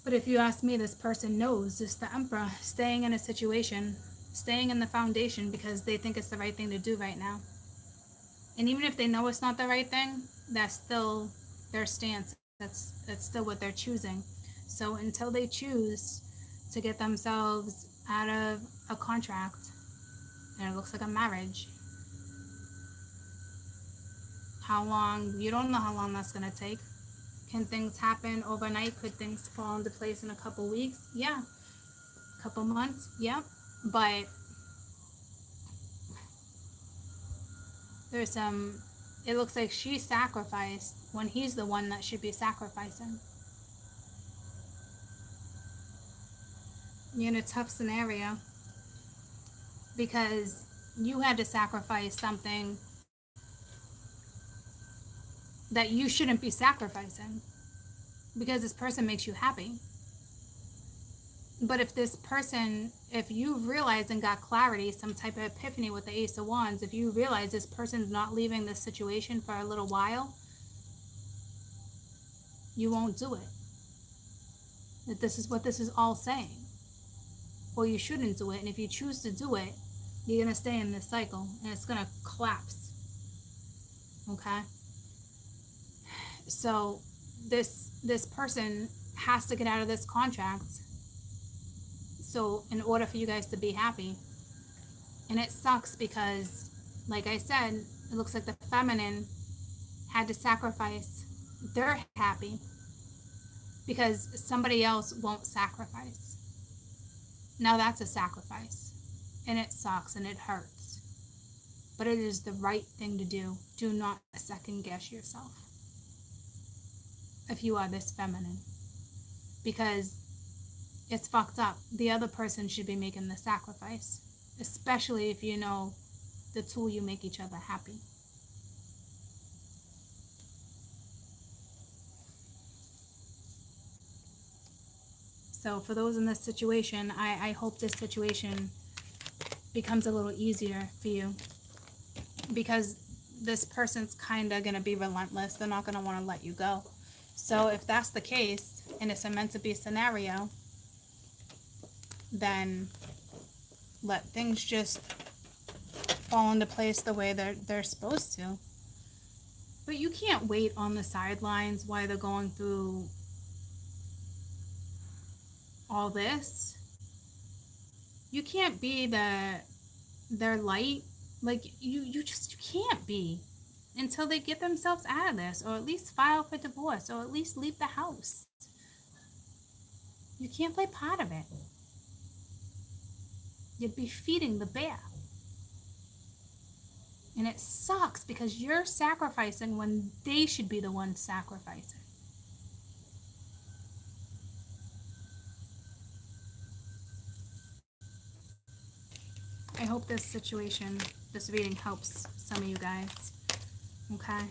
But if you ask me, this person knows, it's the Emperor, staying in a situation, staying in the foundation because they think it's the right thing to do right now. And even if they know it's not the right thing, that's still their stance. That's still what they're choosing. So until they choose to get themselves out of a contract, and it looks like a marriage, how long, you don't know how long that's going to take. Can things happen overnight? Could things fall into place in a couple weeks? Yeah. A couple months? Yeah. But there's some, it looks like she sacrificed when he's the one that should be sacrificing. You're in a tough scenario because you had to sacrifice something that you shouldn't be sacrificing because this person makes you happy. But if this person, if you realize and got clarity, some type of epiphany with the Ace of Wands, if you realize this person's not leaving this situation for a little while, you won't do it. That this is what this is all saying. Well, you shouldn't do it. And if you choose to do it, you're going to stay in this cycle and it's going to collapse. Okay? So this person has to get out of this contract, so in order for you guys to be happy. And it sucks because, like I said, it looks like the feminine had to sacrifice. They're happy because somebody else won't sacrifice. Now that's a sacrifice, and it sucks and it hurts, but it is the right thing to do. Do not second guess yourself if you are this feminine, because it's fucked up. The other person should be making the sacrifice, especially if you know the two you make each other happy. So for those in this situation, I hope this situation becomes a little easier for you, because this person's kind of going to be relentless. They're not going to want to let you go. So if that's the case, and it's a meant to be scenario, then let things just fall into place the way they're supposed to. But you can't wait on the sidelines while they're going through all this. You can't be their light. Like you can't be until they get themselves out of this, or at least file for divorce, or at least leave the house. You can't play part of it. You'd be feeding the bear. And it sucks because you're sacrificing when they should be the ones sacrificing. I hope this situation, this reading helps some of you guys. Okay?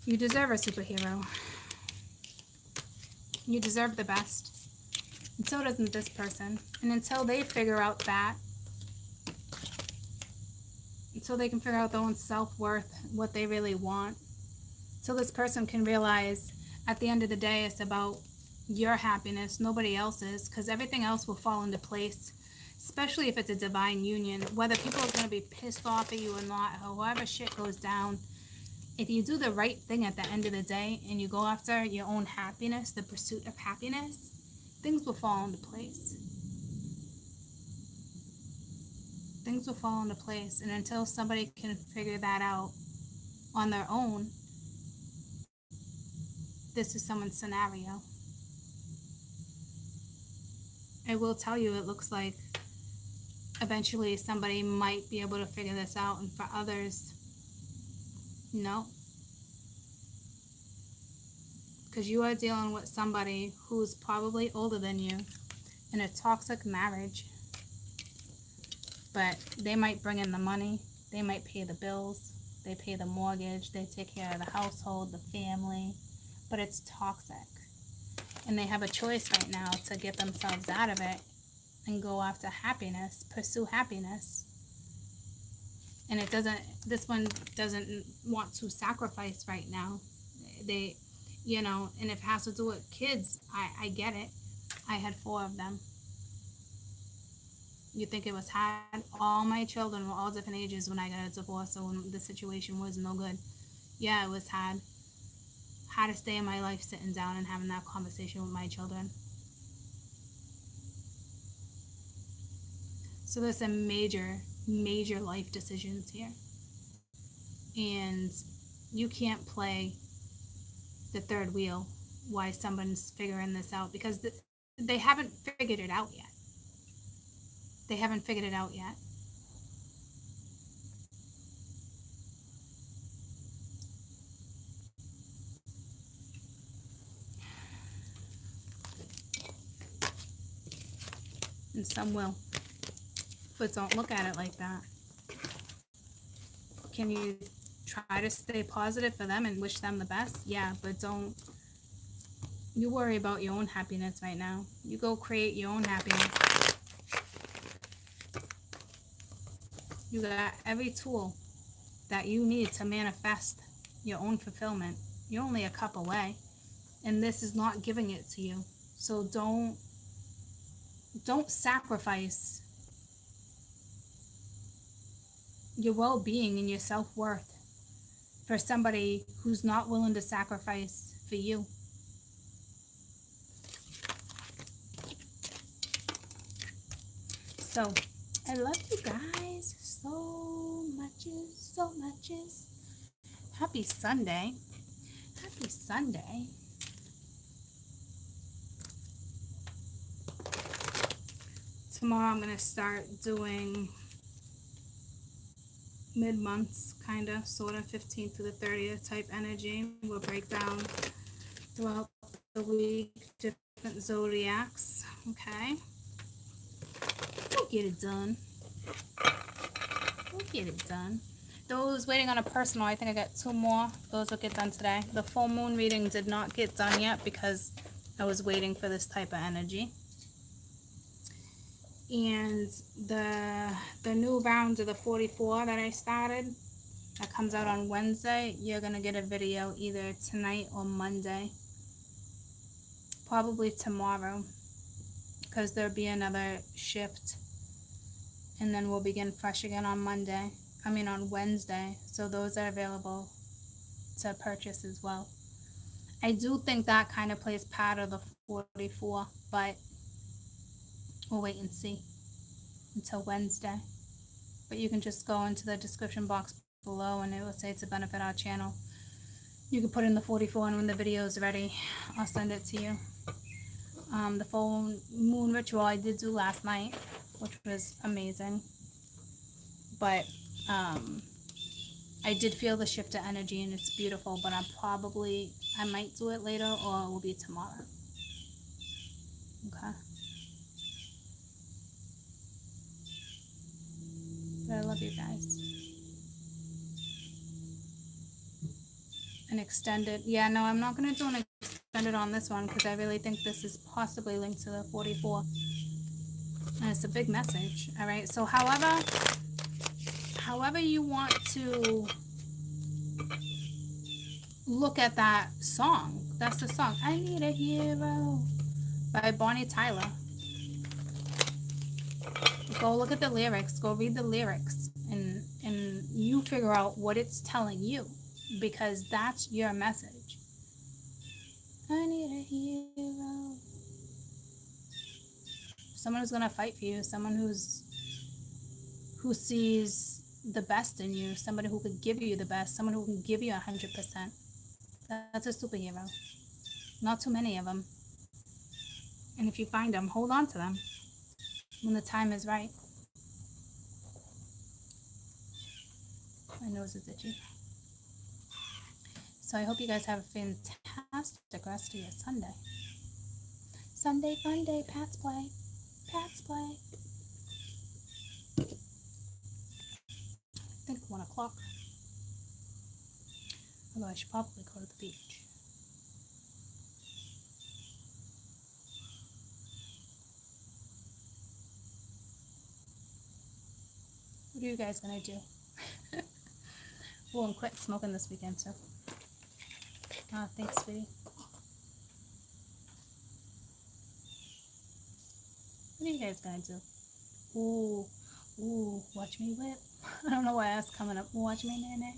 You deserve a superhero. You deserve the best. And so doesn't this person. And until they figure out that, until they can figure out their own self-worth, what they really want, until this person can realize at the end of the day it's about your happiness, nobody else's, because everything else will fall into place, especially if it's a divine union. Whether people are going to be pissed off at you or not, however shit goes down, if you do the right thing at the end of the day and you go after your own happiness, the pursuit of happiness, things will fall into place. Things will fall into place. And until somebody can figure that out on their own, this is someone's scenario. I will tell you, it looks like eventually somebody might be able to figure this out, and for others, no. Because you are dealing with somebody who's probably older than you in a toxic marriage. But they might bring in the money, they might pay the bills, they pay the mortgage, they take care of the household, the family, but it's toxic. And they have a choice right now to get themselves out of it and go after happiness, pursue happiness. And this one doesn't want to sacrifice right now. They, and if it has to do with kids, I get it. I had 4 of them. You think it was hard? All my children were all different ages when I got a divorce, so when the situation was no good. Yeah, it was hard. How to stay in my life sitting down and having that conversation with my children. So there's some major life decisions here. And you can't play the third wheel while someone's figuring this out, because they haven't figured it out yet. They haven't figured it out yet. And some will. But don't look at it like that. Can you try to stay positive for them and wish them the best? Yeah, but don't. You worry about your own happiness right now. You go create your own happiness. You got every tool that you need to manifest your own fulfillment. You're only a cup away, and this is not giving it to you. So don't sacrifice your well-being and your self-worth for somebody who's not willing to sacrifice for you. So I love you guys so much. Happy Sunday. Happy Sunday. Tomorrow I'm going to start doing mid-months, kind of, sort of, 15th to the 30th type energy. We'll break down throughout the week different zodiacs. Okay. We'll get it done. Those waiting on a personal, I think I got 2 more. Those will get done today. The full moon reading did not get done yet because I was waiting for this type of energy. And the new round of the 44 that I started, that comes out on Wednesday, you're going to get a video either tonight or Monday. Probably tomorrow, because there'll be another shift. And then we'll begin fresh again on Wednesday. So those are available to purchase as well. I do think that kind of plays part of the 44, but we'll wait and see until Wednesday. But you can just go into the description box below and it will say to benefit our channel. You can put in the 44, and when the video is ready, I'll send it to you. The full moon ritual I did do last night, which was amazing. But I did feel the shift of energy, and it's beautiful, but I might do it later, or it will be tomorrow. Okay. But I love you guys. An extended, no, I'm not going to do an extended on this one, because I really think this is possibly linked to the 44. And it's a big message. All right. So however you want to look at that song, that's the song. I Need a Hero by Bonnie Tyler. Go look at the lyrics. Go read the lyrics, and you figure out what it's telling you, because that's your message. I need a hero. Someone who's going to fight for you, someone who sees the best in you, somebody who could give you the best, someone who can give you 100%. That's a superhero. Not too many of them. And if you find them, hold on to them when the time is right. My nose is itchy. So I hope you guys have a fantastic rest of your Sunday. Sunday fun day, Pat's play. Pat's play. I think 1 o'clock. Although I should probably go to the beach. What are you guys gonna do? Oh, and quit smoking this weekend too. Oh, thanks, sweetie. What are you guys gonna do? Ooh, watch me whip. I don't know why that's coming up. Watch me, nene.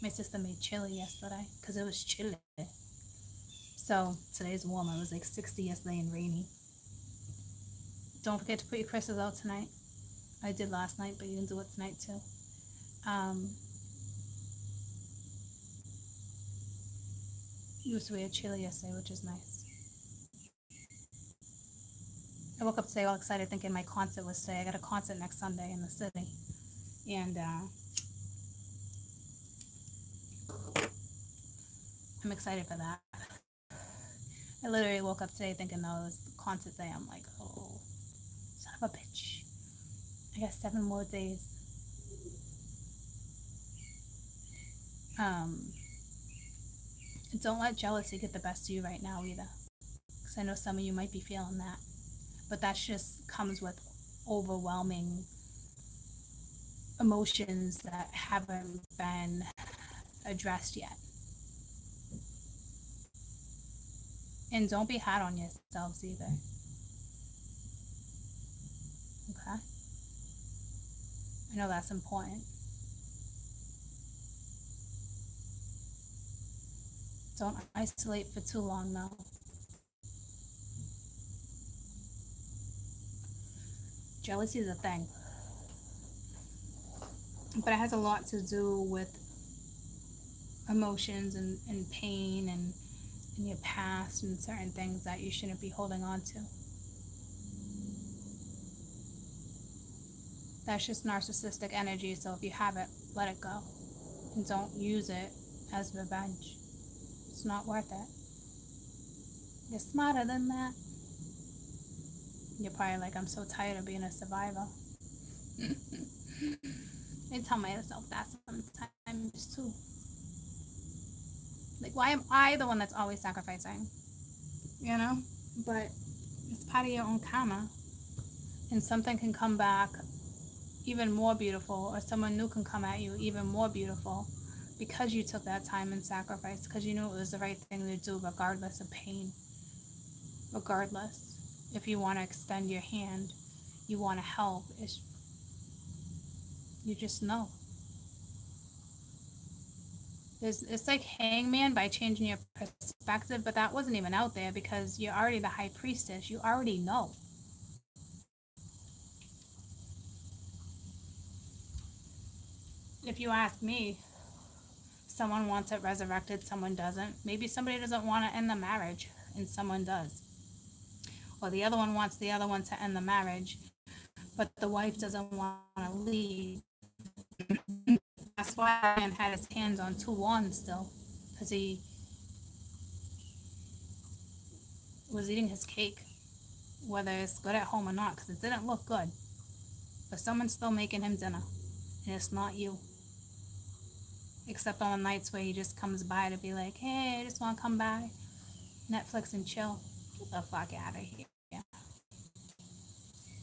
My sister made chili yesterday because it was chilly. So today's warm. It was like 60 yesterday and rainy. Don't forget to put your crystals out tonight. I did last night, but you can do it tonight too. It was weird chilly yesterday, which is nice. I woke up today all excited thinking my concert was today. I got a concert next Sunday in the city. And I'm excited for that. I literally woke up today thinking, no, it was the concert day. I'm like, oh, son of a bitch. I got 7 more days. Don't let jealousy get the best of you right now either. Because I know some of you might be feeling that. But that just comes with overwhelming emotions that haven't been addressed yet. And don't be hard on yourselves either. Okay? I know that's important. Don't isolate for too long though. Jealousy is a thing. But it has a lot to do with emotions and pain and your past and certain things that you shouldn't be holding on to. That's just narcissistic energy, so if you have it, let it go. And don't use it as revenge. It's not worth it. You're smarter than that. You're probably like, I'm so tired of being a survivor. I tell myself that sometimes too. Like, why am I the one that's always sacrificing? You know? But it's part of your own karma. And something can come back even more beautiful, or someone new can come at you even more beautiful because you took that time and sacrifice, because you knew it was the right thing to do regardless of pain. Regardless. If you want to extend your hand, you want to help, you just know. It's like Hangman by changing your perspective, but that wasn't even out there because you're already the high priestess. You already know. If you ask me, someone wants it resurrected, someone doesn't. Maybe somebody doesn't want to end the marriage and someone does. Or the other one wants the other one to end the marriage, but the wife doesn't want to leave. That's why man had his hands on 2 wands still, because he was eating his cake, whether it's good at home or not, because it didn't look good. But someone's still making him dinner, and it's not you. Except on the nights where he just comes by to be like, hey, I just want to come by, Netflix and chill. Get the fuck out of here.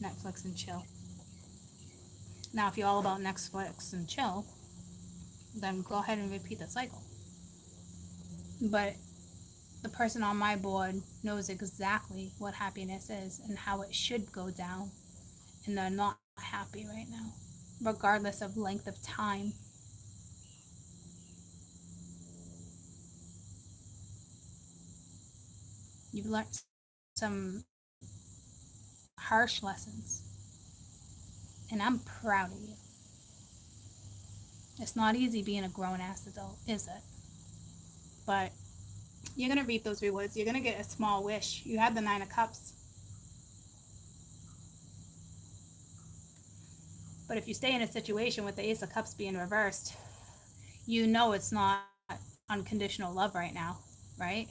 Netflix and chill. Now, if you're all about Netflix and chill, then go ahead and repeat the cycle. But the person on my board knows exactly what happiness is and how it should go down, and they're not happy right now, regardless of length of time. You've learned some harsh lessons, and I'm proud of you. It's not easy being a grown-ass adult, is it? But you're going to reap those rewards. You're going to get a small wish. You had the Nine of Cups. But if you stay in a situation with the Ace of Cups being reversed, you know it's not unconditional love right now, right?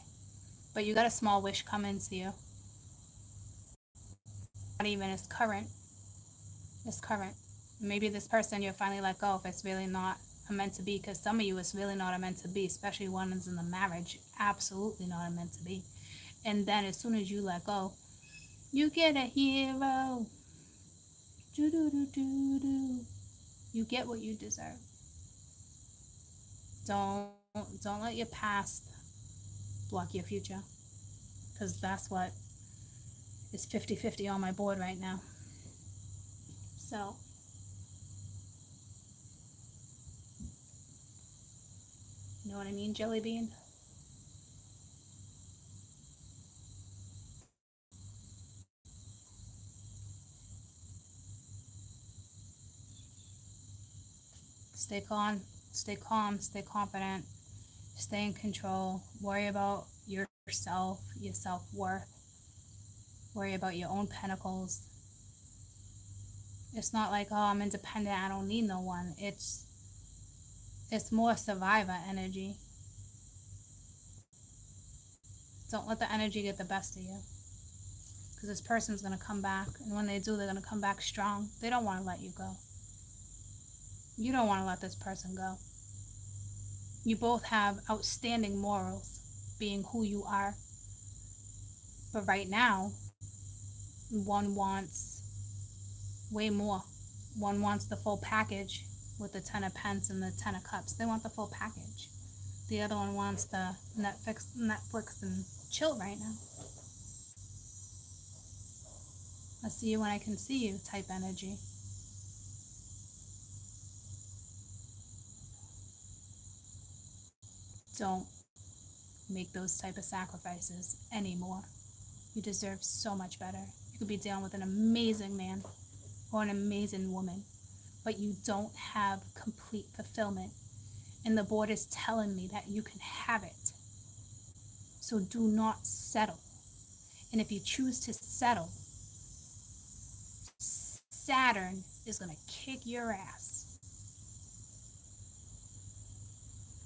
But you got a small wish coming to you. Not even as current. It's current. Maybe this person you're finally let go if it's really not a meant to be, because some of you it's really not a meant to be, especially ones in the marriage. Absolutely not a meant to be. And then as soon as you let go, you get a hero. Do-do-do-do-do. You get what you deserve. Don't let your past block your future, because that's what is 50-50 on my board right now. So you know what I mean, Jelly Bean? Stay calm, stay confident, stay in control, worry about yourself, your self-worth, worry about your own pentacles. It's not like, oh, I'm independent, I don't need no one. It's more survivor energy. Don't let the energy get the best of you, because this person's going to come back, and when they do, they're going to come back strong. They don't want to let you go. You don't want to let this person go. You both have outstanding morals, being who you are. But right now, one wants way more. One wants the full package with the 10 of Pence and the 10 of Cups. They want the full package. The other one wants the Netflix and chill right now. I see you when I can see you type energy. Don't make those type of sacrifices anymore. You deserve so much better. You could be dealing with an amazing man or an amazing woman, but you don't have complete fulfillment. And the board is telling me that you can have it. So do not settle. And if you choose to settle, Saturn is going to kick your ass.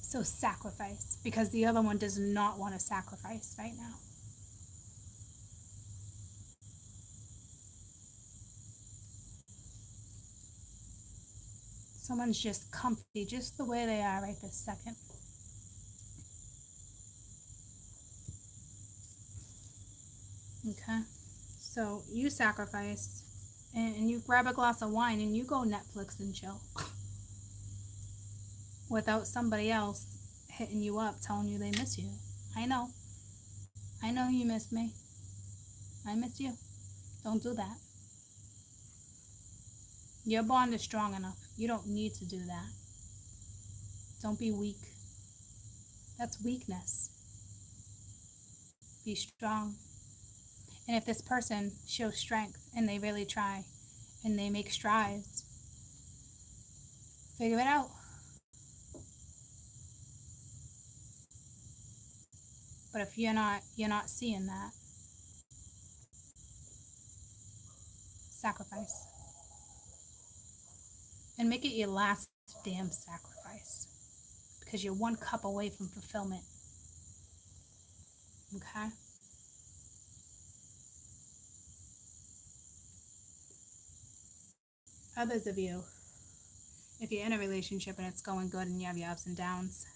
So sacrifice, because the other one does not want to sacrifice right now. Someone's just comfy, just the way they are right this second. Okay, so you sacrifice, and you grab a glass of wine and you go Netflix and chill without somebody else hitting you up telling you they miss you. I know you miss me. I miss you. Don't do that. Your bond is strong enough. You don't need to do that. Don't be weak. That's weakness. Be strong. And if this person shows strength and they really try and they make strides, figure it out. But if you're not seeing that, sacrifice. And make it your last damn sacrifice, because you're one cup away from fulfillment. Okay? Others of you, if you're in a relationship and it's going good and you have your ups and downs,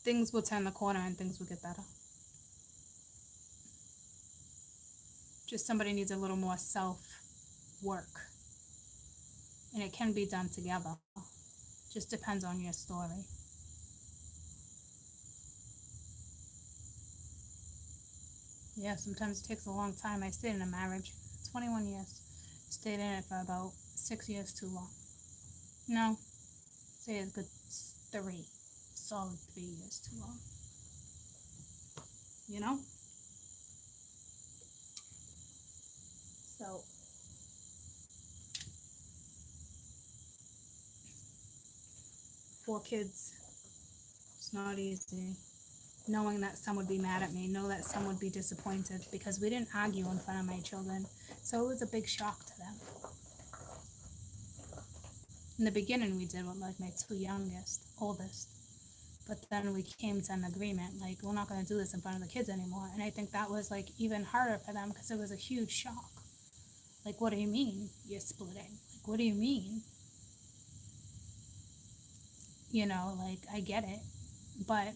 things will turn the corner and things will get better. Just somebody needs a little more self-work. And it can be done together. Just depends on your story. Yeah, sometimes it takes a long time. I stayed in a marriage 21 years. Stayed in it for about 6 years too long. No, say a good 3, solid 3 years too long. You know? So, four kids, It's not easy. Knowing that some would be mad at me, know that some would be disappointed because we didn't argue in front of my children. So it was a big shock to them. In the beginning, we did with like my two oldest. But then we came to an agreement, like, we're not going to do this in front of the kids anymore. And I think that was like even harder for them because it was a huge shock. Like, what do you mean you're splitting? Like, what do you mean? You know, like, I get it. But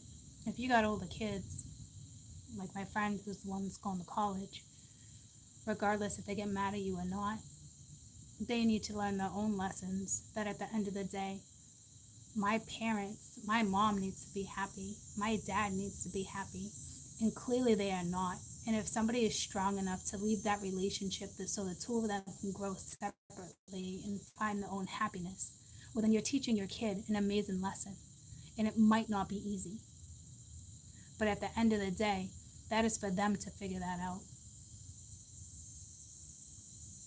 if you got older kids, like my friend who's the one that's going to college, regardless if they get mad at you or not, they need to learn their own lessons that at the end of the day, my parents, my mom needs to be happy, my dad needs to be happy, and clearly they are not. And if somebody is strong enough to leave that relationship so the two of them can grow separately and find their own happiness, well, then you're teaching your kid an amazing lesson. And it might not be easy. But at the end of the day, that is for them to figure that out.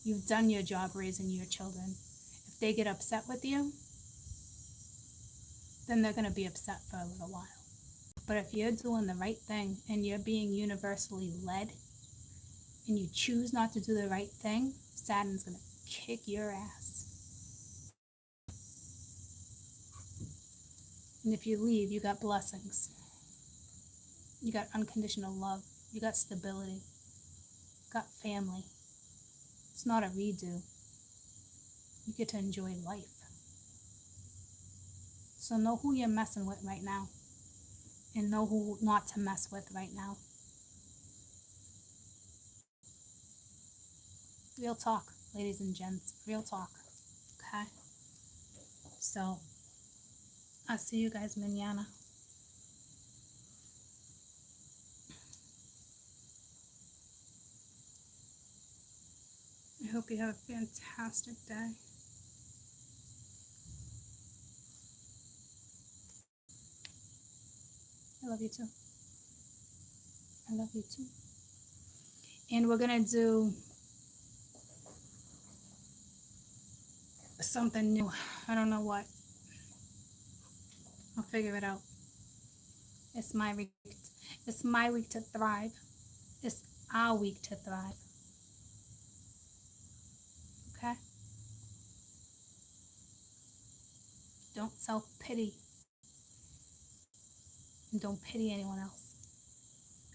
You've done your job raising your children. If they get upset with you, then they're going to be upset for a little while. But if you're doing the right thing and you're being universally led and you choose not to do the right thing, Saturn's going to kick your ass. And if you leave, you got blessings. You got unconditional love. You got stability. You got family. It's not a redo. You get to enjoy life. So know who you're messing with right now. And know who not to mess with right now. Real talk, ladies and gents. Real talk. Okay? So, I'll see you guys mañana. I hope you have a fantastic day. I love you too. I love you too. And we're going to do something new. I don't know what. I'll figure it out. It's my week. It's my week to thrive. It's our week to thrive. Okay? Don't self-pity. And don't pity anyone else.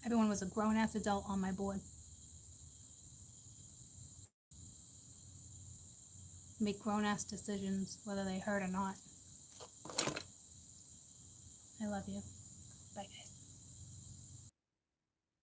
Everyone was a grown-ass adult on my board. Make grown-ass decisions, whether they hurt or not. I love you. Bye, guys.